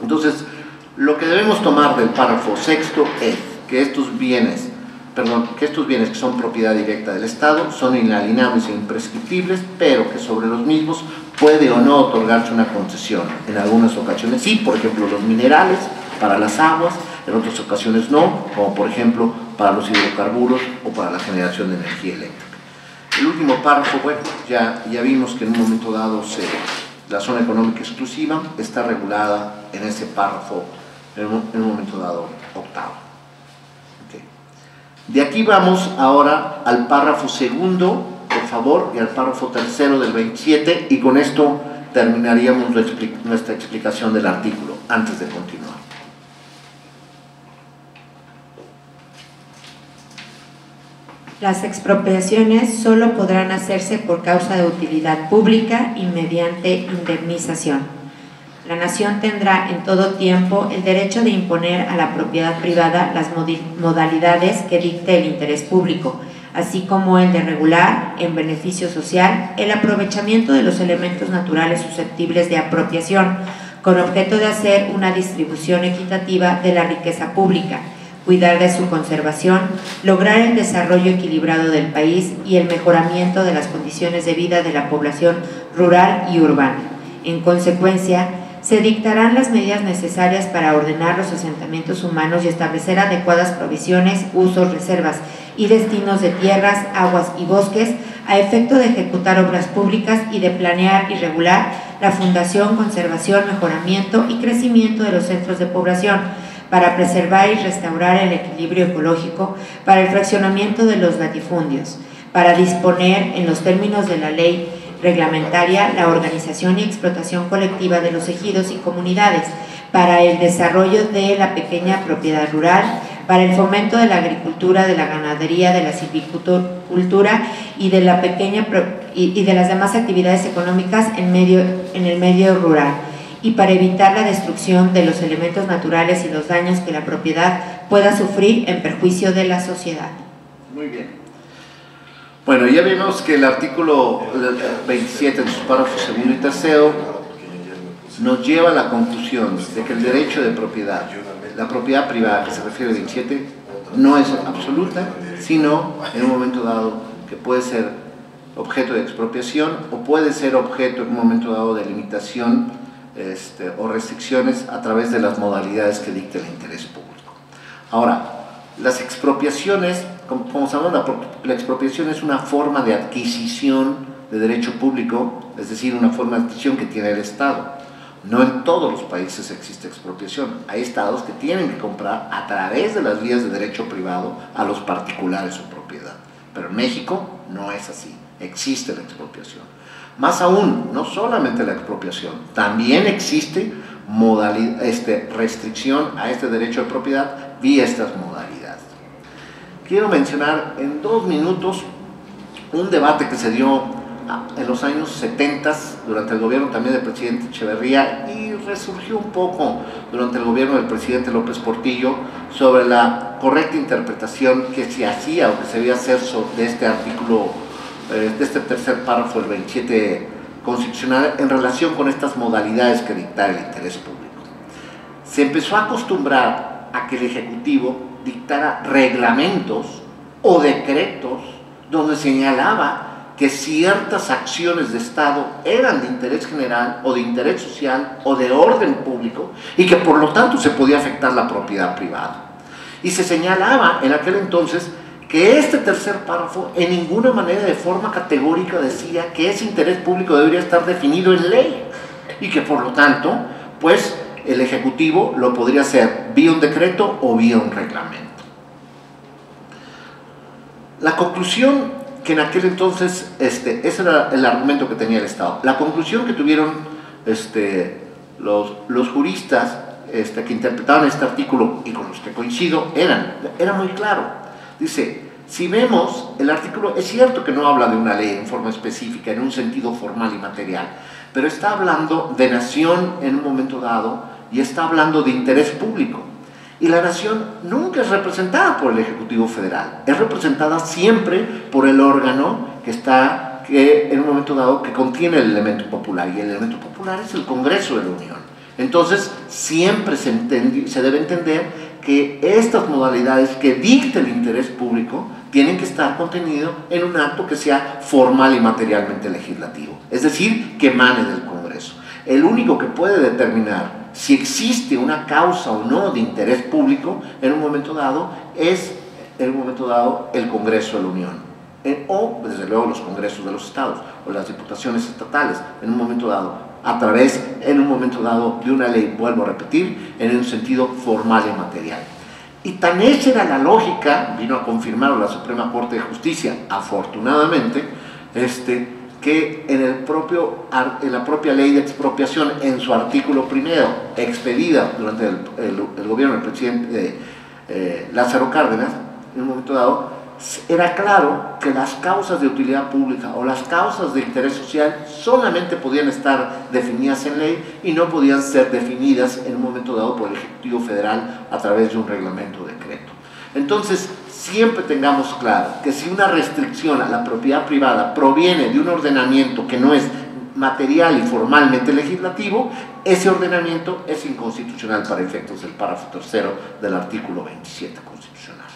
S2: Entonces, lo que debemos tomar del párrafo sexto es que estos bienes que son propiedad directa del Estado son inalienables e imprescriptibles, pero que sobre los mismos puede o no otorgarse una concesión. En algunas ocasiones sí, por ejemplo los minerales para las aguas, en otras ocasiones no, como por ejemplo para los hidrocarburos o para la generación de energía eléctrica. El último párrafo, bueno, ya vimos que en un momento dado la zona económica exclusiva está regulada en ese párrafo, en un momento dado octavo. Okay. De aquí vamos ahora al párrafo segundo, por favor, y al párrafo tercero del 27, y con esto terminaríamos nuestra explicación del artículo, antes de continuar.
S4: Las expropiaciones solo podrán hacerse por causa de utilidad pública y mediante indemnización. La nación tendrá en todo tiempo el derecho de imponer a la propiedad privada las modalidades que dicte el interés público, así como el de regular, en beneficio social, el aprovechamiento de los elementos naturales susceptibles de apropiación, con objeto de hacer una distribución equitativa de la riqueza pública, cuidar de su conservación, lograr el desarrollo equilibrado del país y el mejoramiento de las condiciones de vida de la población rural y urbana. En consecuencia, se dictarán las medidas necesarias para ordenar los asentamientos humanos y establecer adecuadas provisiones, usos, reservas y destinos de tierras, aguas y bosques a efecto de ejecutar obras públicas y de planear y regular la fundación, conservación, mejoramiento y crecimiento de los centros de población, para preservar y restaurar el equilibrio ecológico, para el fraccionamiento de los latifundios, para disponer en los términos de la ley reglamentaria la organización y explotación colectiva de los ejidos y comunidades, para el desarrollo de la pequeña propiedad rural, para el fomento de la agricultura, de la ganadería, de la silvicultura y de la pequeña y de las demás actividades económicas en el medio rural, y para evitar la destrucción de los elementos naturales y los daños que la propiedad pueda sufrir en perjuicio de la sociedad.
S2: Muy bien. Bueno, ya vimos que el artículo 27 en sus párrafos segundo y tercero nos lleva a la conclusión de que el derecho de propiedad, la propiedad privada que se refiere al 27, no es absoluta, sino en un momento dado que puede ser objeto de expropiación o puede ser objeto en un momento dado de limitación o restricciones a través de las modalidades que dicte el interés público. Ahora, las expropiaciones, como sabemos, la expropiación es una forma de adquisición de derecho público, es decir, una forma de adquisición que tiene el Estado. No en todos los países existe expropiación. Hay estados que tienen que comprar a través de las vías de derecho privado a los particulares su propiedad. Pero en México no es así, existe la expropiación. Más aún, no solamente la expropiación, también existe restricción a este derecho de propiedad vía estas modalidades. Quiero mencionar en 2 minutos un debate que se dio en los años 70 durante el gobierno también del presidente Echeverría y resurgió un poco durante el gobierno del presidente López Portillo sobre la correcta interpretación que se hacía o que se debía hacer de este artículo, de este tercer párrafo del 27 constitucional en relación con estas modalidades que dictar el interés público. Se empezó a acostumbrar a que el Ejecutivo dictara reglamentos o decretos donde señalaba que ciertas acciones de Estado eran de interés general o de interés social o de orden público y que por lo tanto se podía afectar la propiedad privada. Y se señalaba en aquel entonces que este tercer párrafo en ninguna manera de forma categórica decía que ese interés público debería estar definido en ley y que por lo tanto pues el Ejecutivo lo podría hacer vía un decreto o vía un reglamento. La conclusión que en aquel entonces, ese era el argumento que tenía el Estado. La conclusión que tuvieron los juristas que interpretaban este artículo y con los que coincido, era muy claro. Dice, si vemos, el artículo es cierto que no habla de una ley en forma específica, en un sentido formal y material, pero está hablando de nación en un momento dado y está hablando de interés público. Y la nación nunca es representada por el Ejecutivo Federal, es representada siempre por el órgano que en un momento dado que contiene el elemento popular, y el elemento popular es el Congreso de la Unión. Entonces siempre se debe entender que estas modalidades que dicte el interés público tienen que estar contenidos en un acto que sea formal y materialmente legislativo. es decir, que emane del Congreso. El único que puede determinar si existe una causa o no de interés público en un momento dado es el Congreso de la Unión, o desde luego los congresos de los estados o las diputaciones estatales en un momento dado, a través en un momento dado de una ley, vuelvo a repetir, en un sentido formal y material. Y tan esa era la lógica, vino a confirmarlo la Suprema Corte de Justicia, afortunadamente, que en la propia ley de expropiación, en su artículo primero, expedida durante el gobierno del presidente Lázaro Cárdenas, en un momento dado, era claro que las causas de utilidad pública o las causas de interés social solamente podían estar definidas en ley y no podían ser definidas en un momento dado por el Ejecutivo Federal a través de un reglamento o decreto. Entonces, siempre tengamos claro que si una restricción a la propiedad privada proviene de un ordenamiento que no es material y formalmente legislativo, ese ordenamiento es inconstitucional para efectos del párrafo tercero del artículo 27 constitucional.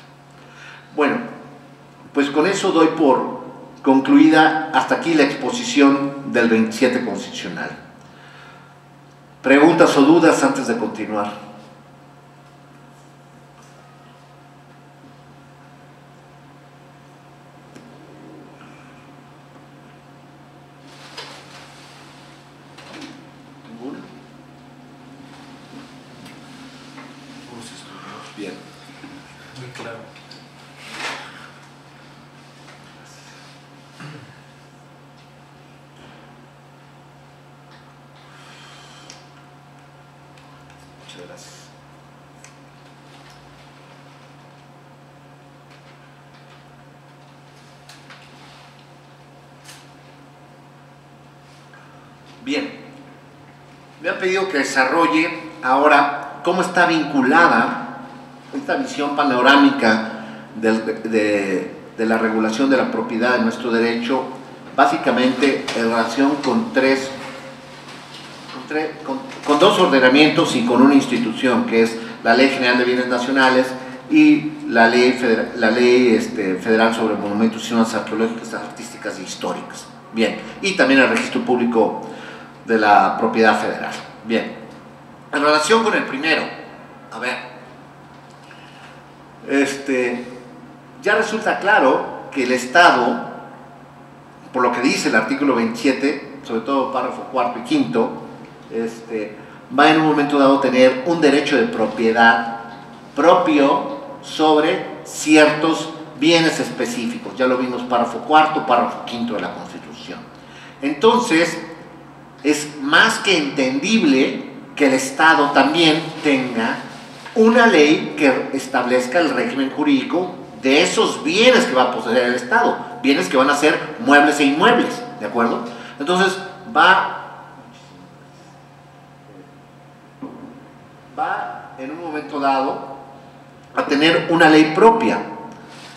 S2: Bueno, pues con eso doy por concluida hasta aquí la exposición del 27 constitucional. ¿Preguntas o dudas antes de continuar? ¿Ninguna? Bien.
S3: Muy claro.
S2: Muchas gracias. Bien, me han pedido que desarrolle ahora cómo está vinculada esta visión panorámica de la regulación de la propiedad en nuestro derecho, básicamente en relación con dos ordenamientos y con una institución, que es la Ley General de Bienes Nacionales y la Ley Federal sobre Monumentos y Zonas Arqueológicas, Artísticas e Históricas. Bien, y también el Registro Público de la Propiedad Federal. Bien, en relación con el primero, a ver, ya resulta claro que el Estado, por lo que dice el artículo 27, sobre todo párrafo cuarto y quinto, va en un momento dado a tener un derecho de propiedad propio sobre ciertos bienes específicos. Ya lo vimos párrafo cuarto, párrafo quinto de la Constitución. Entonces, es más que entendible que el Estado también tenga una ley que establezca el régimen jurídico de esos bienes que va a poseer el Estado, bienes que van a ser muebles e inmuebles, ¿de acuerdo? Entonces, va en un momento dado a tener una ley propia.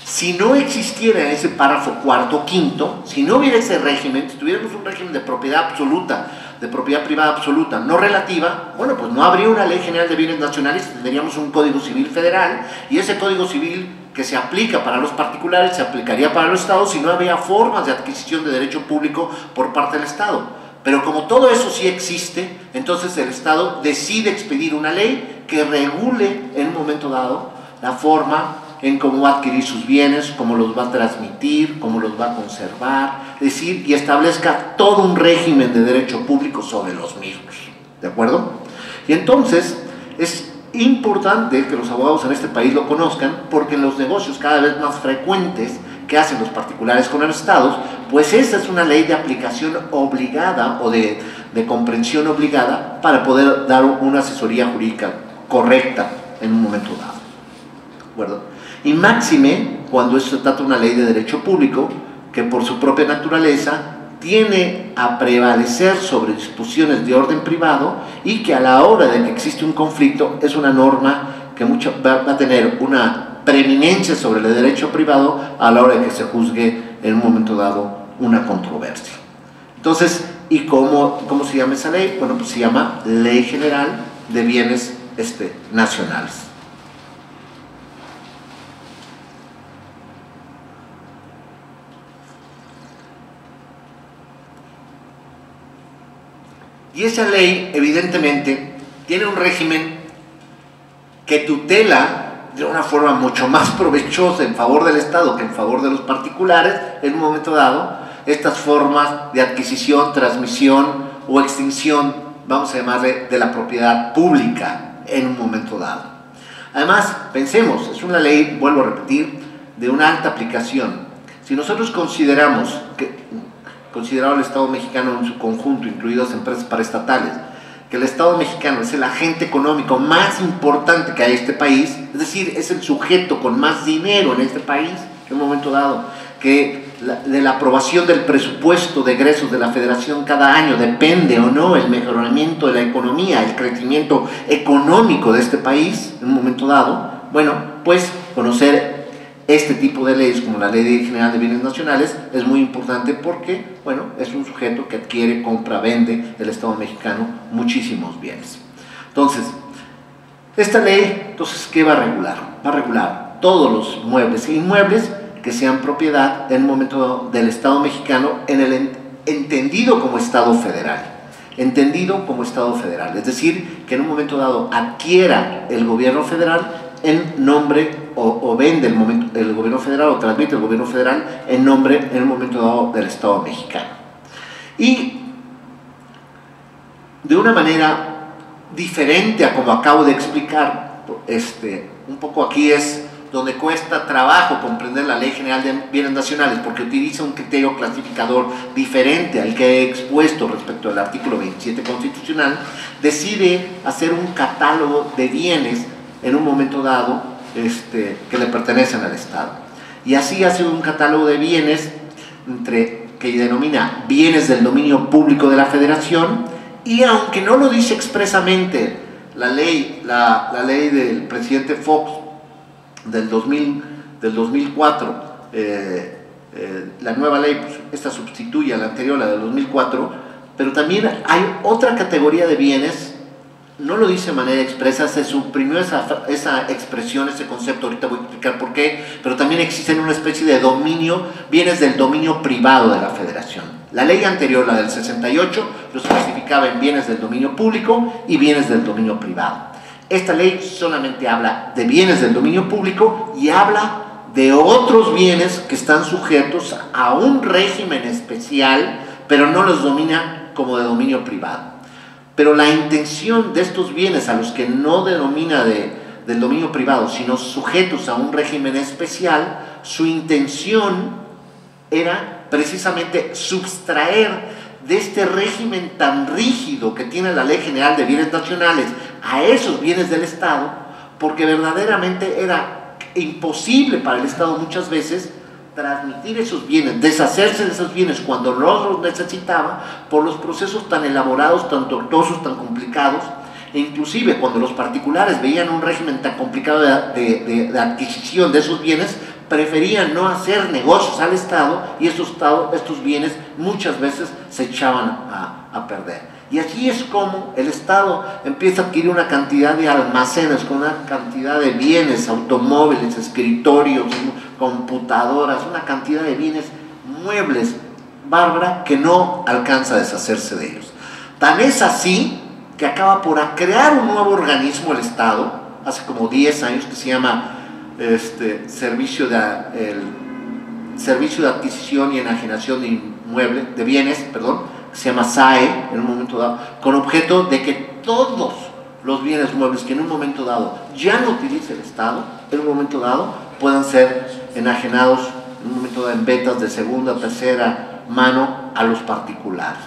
S2: Si no existiera en ese párrafo cuarto o quinto, si no hubiera ese régimen, si tuviéramos un régimen de propiedad absoluta, de propiedad privada absoluta, no relativa, bueno, pues no habría una Ley General de Bienes Nacionales, tendríamos un Código Civil Federal, y ese Código Civil que se aplica para los particulares se aplicaría para los estados si no había formas de adquisición de derecho público por parte del Estado. Pero como todo eso sí existe, entonces el Estado decide expedir una ley que regule en un momento dado la forma en cómo va a adquirir sus bienes, cómo los va a transmitir, cómo los va a conservar, es decir, y establezca todo un régimen de derecho público sobre los mismos, ¿de acuerdo? Y entonces es importante que los abogados en este país lo conozcan, porque en los negocios cada vez más frecuentes que hacen los particulares con los estados, pues esa es una ley de aplicación obligada o de comprensión obligada para poder dar una asesoría jurídica correcta en un momento dado, ¿de acuerdo? Y máxime cuando se trata de una ley de derecho público que por su propia naturaleza tiene a prevalecer sobre disposiciones de orden privado y que a la hora de que existe un conflicto es una norma que va a tener una preeminencia sobre el derecho privado a la hora de que se juzgue en un momento dado una controversia. Entonces, ¿y cómo se llama esa ley? Bueno, pues se llama Ley General de Bienes Nacionales. Y esa ley, evidentemente, tiene un régimen que tutela de una forma mucho más provechosa en favor del Estado que en favor de los particulares, en un momento dado, estas formas de adquisición, transmisión o extinción, vamos a llamarle, de la propiedad pública en un momento dado. Además, pensemos, es una ley, vuelvo a repetir, de una alta aplicación. Si nosotros considerado el Estado mexicano en su conjunto, incluidas empresas paraestatales, que el Estado mexicano es el agente económico más importante que hay en este país, es decir, es el sujeto con más dinero en este país, en un momento dado, que de la aprobación del presupuesto de egresos de la Federación cada año depende o no el mejoramiento de la economía, el crecimiento económico de este país, en un momento dado, bueno, pues conocer este tipo de leyes como la Ley General de Bienes Nacionales es muy importante porque, bueno, es un sujeto que adquiere, compra, vende el Estado mexicano muchísimos bienes. Entonces, esta ley, entonces, ¿qué va a regular? Va a regular todos los muebles e inmuebles que sean propiedad en un momento del Estado mexicano en el entendido como Estado federal. Entendido como Estado federal, es decir, que en un momento dado adquiera el gobierno federal en nombre o vende el gobierno federal o transmite el gobierno federal en nombre en un momento dado del Estado mexicano. Y de una manera diferente a como acabo de explicar, un poco aquí es donde cuesta trabajo comprender la Ley General de Bienes Nacionales porque utiliza un criterio clasificador diferente al que he expuesto respecto al artículo 27 constitucional, decide hacer un catálogo de bienes en un momento dado que le pertenecen al Estado. Y así hace un catálogo de bienes que denomina bienes del dominio público de la Federación, y aunque no lo dice expresamente la ley del presidente Fox del 2004, la nueva ley, pues, esta sustituye a la anterior, la del 2004, pero también hay otra categoría de bienes. No lo dice de manera expresa, se suprimió esa expresión, ese concepto, ahorita voy a explicar por qué, pero también existen una especie de bienes del dominio privado de la Federación. La ley anterior, la del 68, los clasificaba en bienes del dominio público y bienes del dominio privado. Esta ley solamente habla de bienes del dominio público y habla de otros bienes que están sujetos a un régimen especial, pero no los domina como de dominio privado. Pero la intención de estos bienes a los que no denomina del dominio privado, sino sujetos a un régimen especial, su intención era precisamente sustraer de este régimen tan rígido que tiene la Ley General de Bienes Nacionales a esos bienes del Estado, porque verdaderamente era imposible para el Estado muchas veces transmitir esos bienes, deshacerse de esos bienes cuando no los necesitaba por los procesos tan elaborados, tan tortuosos, tan complicados, e inclusive cuando los particulares veían un régimen tan complicado de adquisición de esos bienes, preferían no hacer negocios al Estado y estos bienes muchas veces se echaban a perder. Y así es como el Estado empieza a adquirir una cantidad de almacenes, con una cantidad de bienes, automóviles, escritorios, computadoras, una cantidad de bienes muebles bárbara que no alcanza a deshacerse de ellos. Tan es así que acaba por crear un nuevo organismo el Estado, hace como 10 años, que se llama Servicio de Adquisición y Enajenación de Bienes, se llama SAE, en un momento dado, con objeto de que todos los bienes muebles que en un momento dado ya no utilice el Estado, en un momento dado puedan ser enajenados en un momento dado en ventas de segunda, tercera mano a los particulares.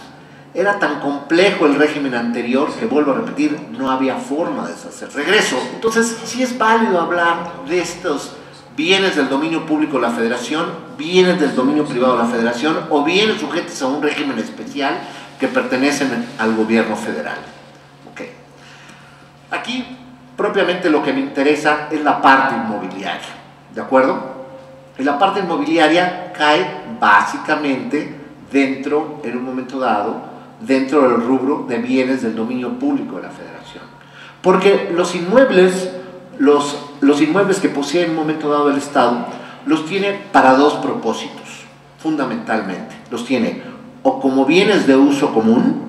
S2: Era tan complejo el régimen anterior que, vuelvo a repetir, no había forma de deshacer. Regreso, entonces sí es válido hablar de estos bienes del dominio público de la Federación, bienes del dominio privado de la Federación o bienes sujetos a un régimen especial que pertenecen al gobierno federal. Okay. Aquí propiamente lo que me interesa es la parte inmobiliaria, ¿de acuerdo? Y la parte inmobiliaria cae básicamente dentro, en un momento dado, dentro del rubro de bienes del dominio público de la Federación. Porque los inmuebles que posee en un momento dado el Estado, los tiene para dos propósitos, fundamentalmente. Los tiene o como bienes de uso común,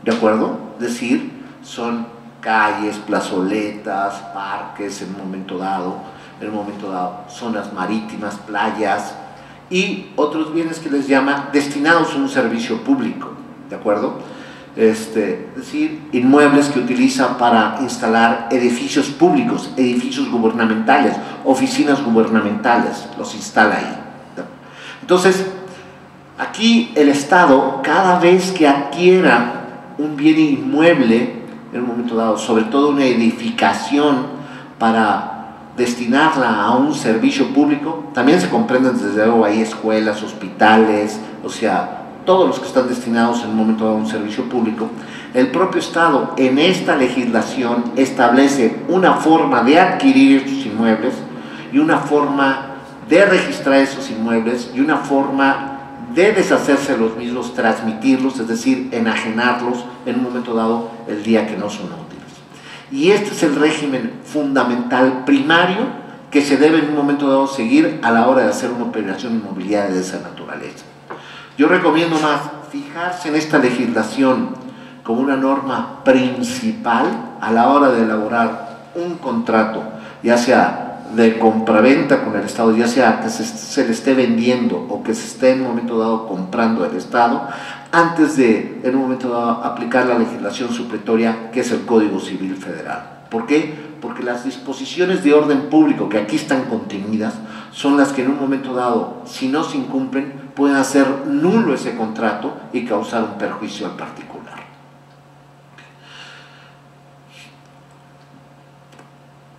S2: ¿de acuerdo? Es decir, son calles, plazoletas, parques en un momento dado, zonas marítimas, playas y otros bienes que les llama destinados a un servicio público, ¿de acuerdo? Es decir, inmuebles que utiliza para instalar edificios públicos, edificios gubernamentales, oficinas gubernamentales, los instala ahí. Entonces, aquí el Estado, cada vez que adquiera un bien inmueble, en un momento dado, sobre todo una edificación para destinarla a un servicio público, también se comprenden desde luego ahí escuelas, hospitales, o sea, todos los que están destinados en un momento dado a un servicio público, el propio Estado en esta legislación establece una forma de adquirir estos inmuebles y una forma de registrar esos inmuebles y una forma de deshacerse de los mismos, transmitirlos, es decir, enajenarlos en un momento dado el día que no son útiles. Y este es el régimen fundamental primario que se debe en un momento dado seguir a la hora de hacer una operación inmobiliaria de esa naturaleza. Yo recomiendo más fijarse en esta legislación como una norma principal a la hora de elaborar un contrato, ya sea de compraventa con el Estado, ya sea que se le esté vendiendo o que se esté en un momento dado comprando el Estado, antes de en un momento dado aplicar la legislación supletoria que es el Código Civil Federal. ¿Por qué? Porque las disposiciones de orden público que aquí están contenidas son las que en un momento dado, si no se incumplen, pueden hacer nulo ese contrato y causar un perjuicio al particular.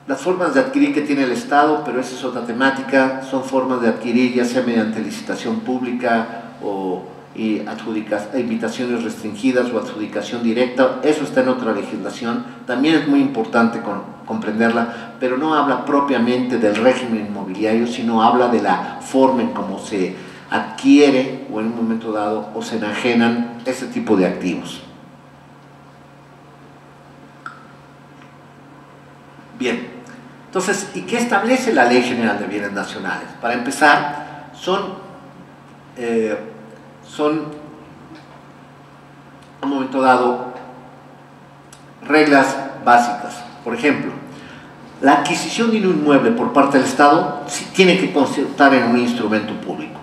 S2: Las formas de adquirir que tiene el Estado, pero esa es otra temática, son formas de adquirir ya sea mediante licitación pública o invitaciones restringidas o adjudicación directa. Eso está en otra legislación, también es muy importante comprenderla, pero no habla propiamente del régimen inmobiliario, sino habla de la forma en cómo se adquiere o en un momento dado o se enajenan ese tipo de activos. Bien, entonces, ¿y qué establece la Ley General de Bienes Nacionales? Para empezar, son a un momento dado reglas básicas. Por ejemplo, la adquisición de un inmueble por parte del Estado tiene que constar en un instrumento público.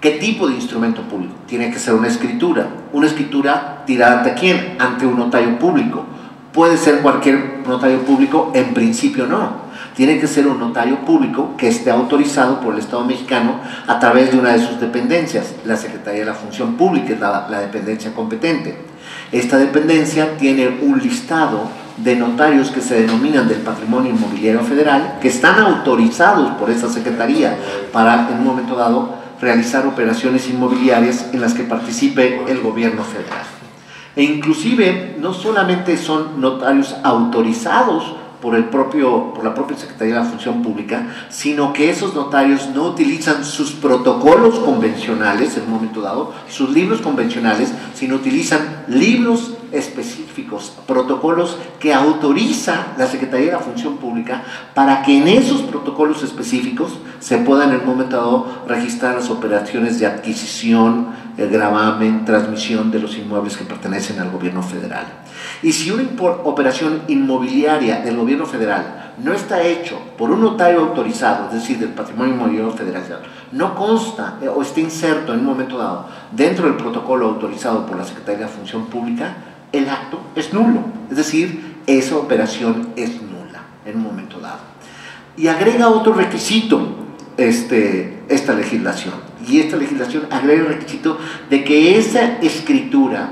S2: ¿Qué tipo de instrumento público? Tiene que ser una escritura tirada ante quién, ante un notario público. Puede ser cualquier notario público, en principio no. Tiene que ser un notario público que esté autorizado por el Estado mexicano a través de una de sus dependencias, la Secretaría de la Función Pública, es la dependencia competente. Esta dependencia tiene un listado de notarios que se denominan del Patrimonio Inmobiliario Federal, que están autorizados por esa Secretaría para, en un momento dado, realizar operaciones inmobiliarias en las que participe el gobierno federal. E inclusive, no solamente son notarios autorizados por la propia Secretaría de la Función Pública, sino que esos notarios no utilizan sus protocolos convencionales en un momento dado, sus libros convencionales, sino utilizan libros específicos, protocolos que autoriza la Secretaría de la Función Pública para que en esos protocolos específicos se puedan en un momento dado registrar las operaciones de adquisición, el gravamen, transmisión de los inmuebles que pertenecen al gobierno federal. Y si una operación inmobiliaria del gobierno federal no está hecho por un notario autorizado, es decir, del Patrimonio Inmobiliario Federal, no consta o está inserto en un momento dado dentro del protocolo autorizado por la Secretaría de la Función Pública, el acto es nulo, es decir, esa operación es nula en un momento dado. Y agrega otro requisito esta legislación, y esta legislación agrega el requisito de que esa escritura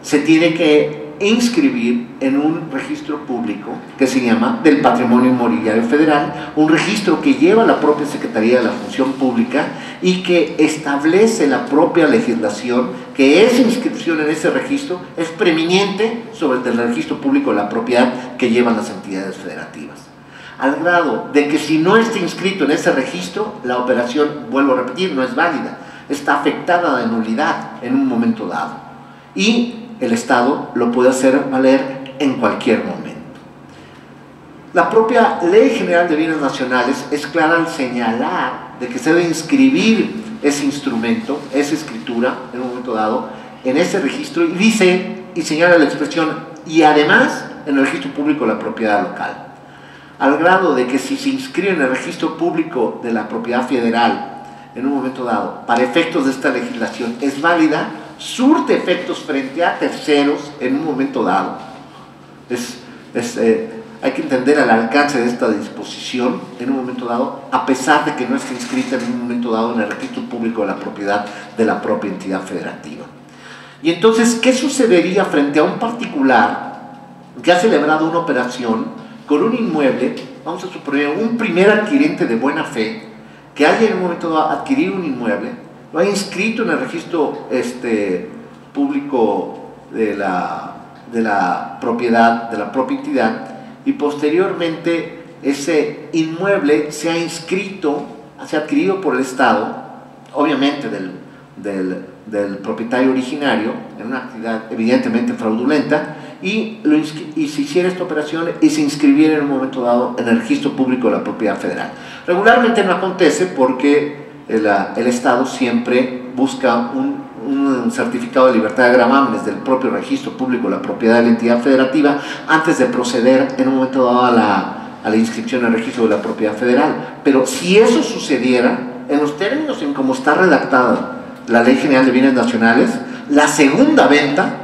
S2: se tiene que inscribir en un registro público que se llama del Patrimonio Inmobiliario Federal, un registro que lleva la propia Secretaría de la Función Pública y que establece la propia legislación que esa inscripción en ese registro es preeminente sobre el registro público de la propiedad que llevan las entidades federativas. Al grado de que si no está inscrito en ese registro, la operación, vuelvo a repetir, no es válida, está afectada de nulidad en un momento dado. Y el Estado lo puede hacer valer en cualquier momento. La propia Ley General de Bienes Nacionales es clara al señalar de que se debe inscribir ese instrumento, esa escritura, en un momento dado, en ese registro, y dice y señala la expresión y además en el registro público de la propiedad local, al grado de que si se inscribe en el registro público de la propiedad federal en un momento dado, para efectos de esta legislación es válida, surte efectos frente a terceros en un momento dado. Hay que entender el alcance de esta disposición en un momento dado, a pesar de que no esté inscrita en un momento dado en el registro público de la propiedad de la propia entidad federativa. Y entonces, ¿qué sucedería frente a un particular que ha celebrado una operación con un inmueble? Vamos a suponer un primer adquirente de buena fe que haya en un momento dado adquirido un inmueble, lo ha inscrito en el registro público de la propiedad de la propia entidad, y posteriormente ese inmueble se ha inscrito, se ha adquirido por el Estado, obviamente del propietario originario, en una actividad evidentemente fraudulenta, y se hiciera esta operación y se inscribiera en un momento dado en el registro público de la propiedad federal. Regularmente no acontece porque el Estado siempre busca un certificado de libertad de gravámenes del propio registro público de la propiedad de la entidad federativa antes de proceder en un momento dado a la inscripción en el registro de la propiedad federal. Pero si eso sucediera, en los términos en cómo está redactada la Ley General de Bienes Nacionales, la segunda venta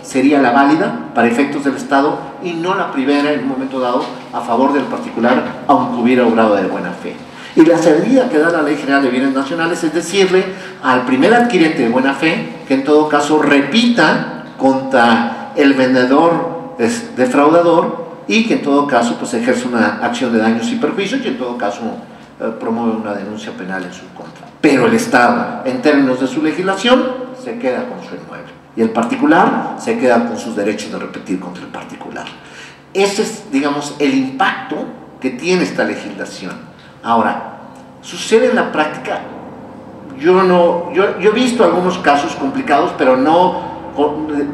S2: sería la válida para efectos del Estado y no la primera en un momento dado a favor del particular, aunque hubiera obrado de buena fe. Y la salida que da la Ley General de Bienes Nacionales es decirle al primer adquirente de buena fe que en todo caso repita contra el vendedor defraudador y que en todo caso pues ejerce una acción de daños y perjuicios y en todo caso promueve una denuncia penal en su contra. Pero el Estado, en términos de su legislación, se queda con su inmueble y el particular se queda con sus derechos de repetir contra el particular. Ese es, digamos, el impacto que tiene esta legislación. Ahora, sucede en la práctica, yo he visto algunos casos complicados, pero no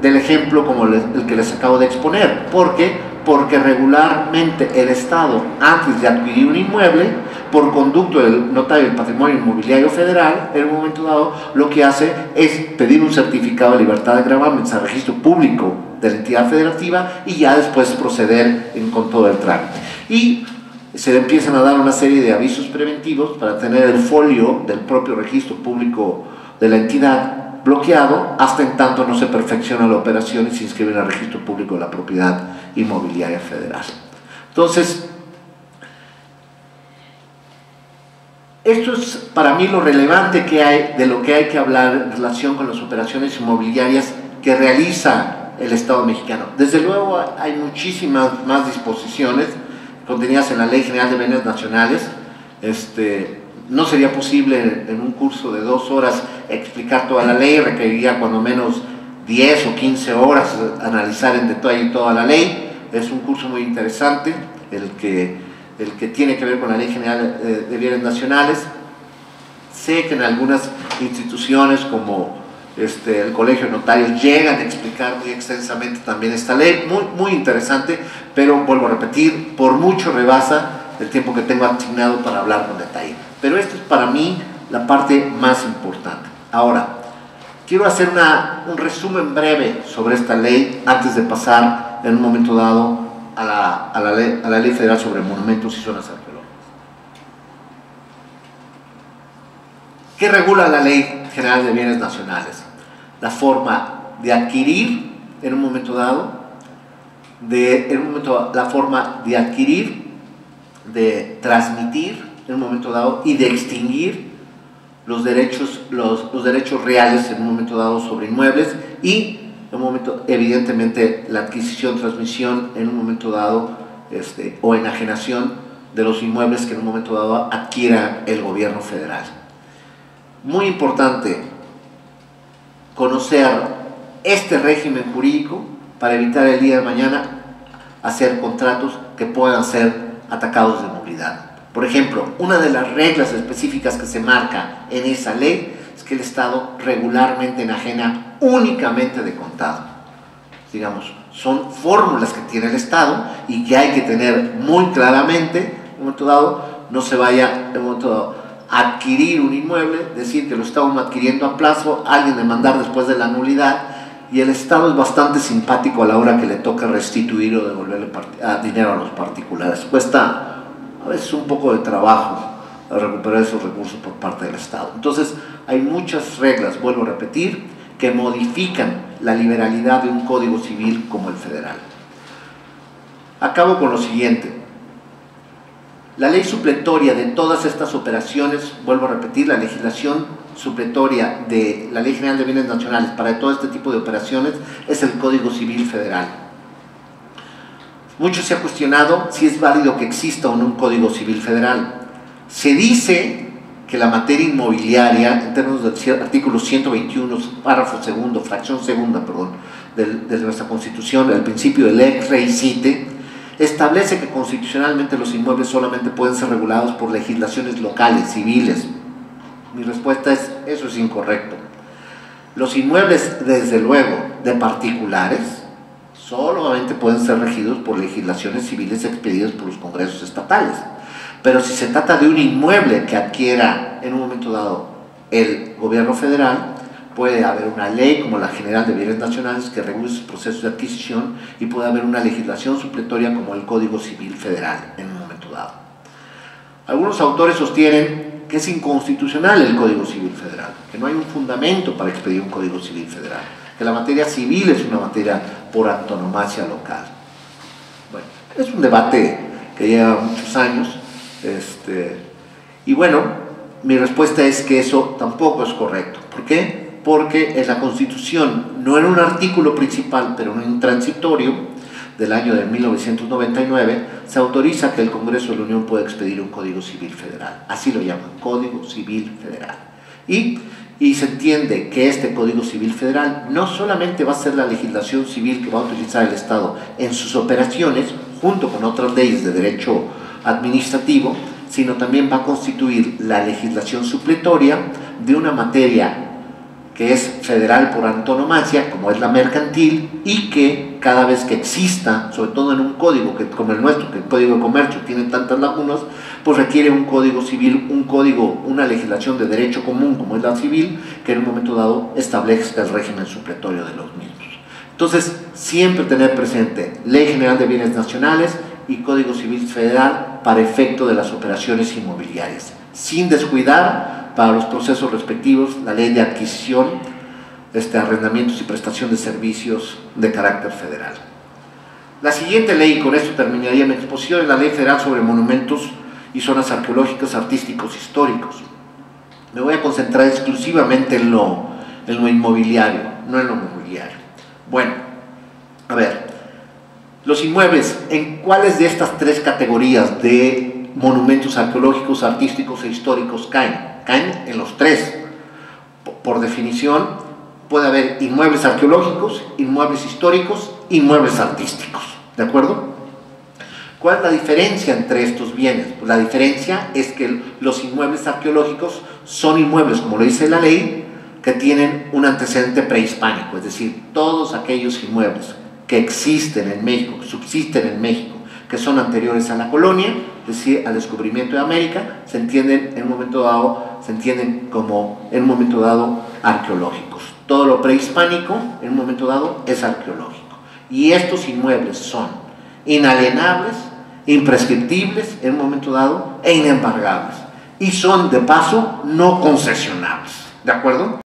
S2: del ejemplo como el que les acabo de exponer. ¿Por qué? Porque regularmente el Estado, antes de adquirir un inmueble, por conducto del notario del Patrimonio Inmobiliario Federal, en un momento dado, lo que hace es pedir un certificado de libertad de gravámenes al registro público de la entidad federativa y ya después proceder con todo el trámite. Y se le empiezan a dar una serie de avisos preventivos para tener el folio del propio registro público de la entidad bloqueado hasta en tanto no se perfecciona la operación y se inscribe en el registro público de la propiedad inmobiliaria federal. Entonces, esto es para mí lo relevante que hay, de lo que hay que hablar en relación con las operaciones inmobiliarias que realiza el Estado mexicano. Desde luego hay muchísimas más disposiciones contenidas en la Ley General de Bienes Nacionales. No sería posible en un curso de 2 horas explicar toda la ley, requeriría cuando menos 10 o 15 horas analizar en detalle toda la ley. Es un curso muy interesante el que tiene que ver con la Ley General de Bienes Nacionales. Sé que en algunas instituciones como el Colegio de Notarios llegan a explicar muy extensamente también esta ley, muy interesante, pero vuelvo a repetir, por mucho rebasa el tiempo que tengo asignado para hablar con detalle. Pero esto es para mí la parte más importante. Ahora, quiero hacer un resumen breve sobre esta ley antes de pasar en un momento dado a la ley federal sobre monumentos y zonas arqueológicas. ¿Qué regula la Ley General de Bienes Nacionales? La forma de adquirir en un momento dado, la forma de adquirir, de transmitir en un momento dado y de extinguir los derechos reales en un momento dado sobre inmuebles y en un momento, evidentemente, la adquisición, transmisión en un momento dado o enajenación de los inmuebles que en un momento dado adquiera el gobierno federal. Muy importante conocer este régimen jurídico para evitar el día de mañana hacer contratos que puedan ser atacados de nulidad. Por ejemplo, una de las reglas específicas que se marca en esa ley es que el Estado regularmente enajena únicamente de contado. Digamos, son fórmulas que tiene el Estado y que hay que tener muy claramente, en un momento dado, no se vaya en un momento dado a adquirir un inmueble, decir que lo estamos adquiriendo a plazo, alguien demandar después de la nulidad y el Estado es bastante simpático a la hora que le toca restituir o devolverle dinero a los particulares. Cuesta a veces un poco de trabajo recuperar esos recursos por parte del Estado. Entonces hay muchas reglas, vuelvo a repetir, que modifican la liberalidad de un código civil como el federal. Acabo con lo siguiente. La ley supletoria de todas estas operaciones, vuelvo a repetir, la legislación supletoria de la Ley General de Bienes Nacionales para todo este tipo de operaciones es el Código Civil Federal. Mucho se ha cuestionado si es válido que exista o no un Código Civil Federal. Se dice que la materia inmobiliaria, en términos del artículo 121, párrafo segundo, fracción segunda, perdón, de nuestra Constitución, el principio del ex rei cite, establece que constitucionalmente los inmuebles solamente pueden ser regulados por legislaciones locales, civiles. Mi respuesta es, eso es incorrecto. Los inmuebles, desde luego, de particulares, solamente pueden ser regidos por legislaciones civiles expedidas por los congresos estatales. Pero si se trata de un inmueble que adquiera en un momento dado el gobierno federal, puede haber una ley como la General de Bienes Nacionales que regule sus procesos de adquisición y puede haber una legislación supletoria como el Código Civil Federal en un momento dado. Algunos autores sostienen que es inconstitucional el Código Civil Federal, que no hay un fundamento para expedir un Código Civil Federal, que la materia civil es una materia por antonomasia local. Bueno, es un debate que lleva muchos años, y bueno, mi respuesta es que eso tampoco es correcto. ¿Por qué? Porque en la Constitución, no en un artículo principal, pero en un transitorio del año de 1999, se autoriza que el Congreso de la Unión pueda expedir un Código Civil Federal. Así lo llaman, Código Civil Federal. Y se entiende que este Código Civil Federal no solamente va a ser la legislación civil que va a utilizar el Estado en sus operaciones, junto con otras leyes de derecho administrativo, sino también va a constituir la legislación supletoria de una materia que es federal por antonomasia, como es la mercantil, y que cada vez que exista, sobre todo en un código como el nuestro, que el Código de Comercio tiene tantas lagunas, pues requiere un código civil, una legislación de derecho común como es la civil, que en un momento dado establezca el régimen supletorio de los mismos. Entonces, siempre tener presente Ley General de Bienes Nacionales y Código Civil Federal para efecto de las operaciones inmobiliarias, sin descuidar para los procesos respectivos la ley de adquisición, arrendamientos y prestación de servicios de carácter federal. La siguiente ley, y con esto terminaría mi exposición, es la Ley Federal sobre Monumentos y Zonas Arqueológicas, Artísticos, Históricos. Me voy a concentrar exclusivamente en lo inmobiliario, no en lo mobiliario. Bueno, a ver, los inmuebles, ¿en cuáles de estas tres categorías de monumentos arqueológicos, artísticos e históricos caen? Caen en los tres. Por definición, puede haber inmuebles arqueológicos, inmuebles históricos, inmuebles artísticos. ¿De acuerdo? ¿Cuál es la diferencia entre estos bienes? Pues la diferencia es que los inmuebles arqueológicos son inmuebles, como lo dice la ley, que tienen un antecedente prehispánico, es decir, todos aquellos inmuebles que existen en México, que subsisten en México, que son anteriores a la colonia, es decir, al descubrimiento de América, se entienden en un momento dado, se entienden como en un momento dado arqueológicos. Todo lo prehispánico en un momento dado es arqueológico. Y estos inmuebles son inalienables, imprescriptibles en un momento dado e inembargables. Y son de paso no concesionables. ¿De acuerdo?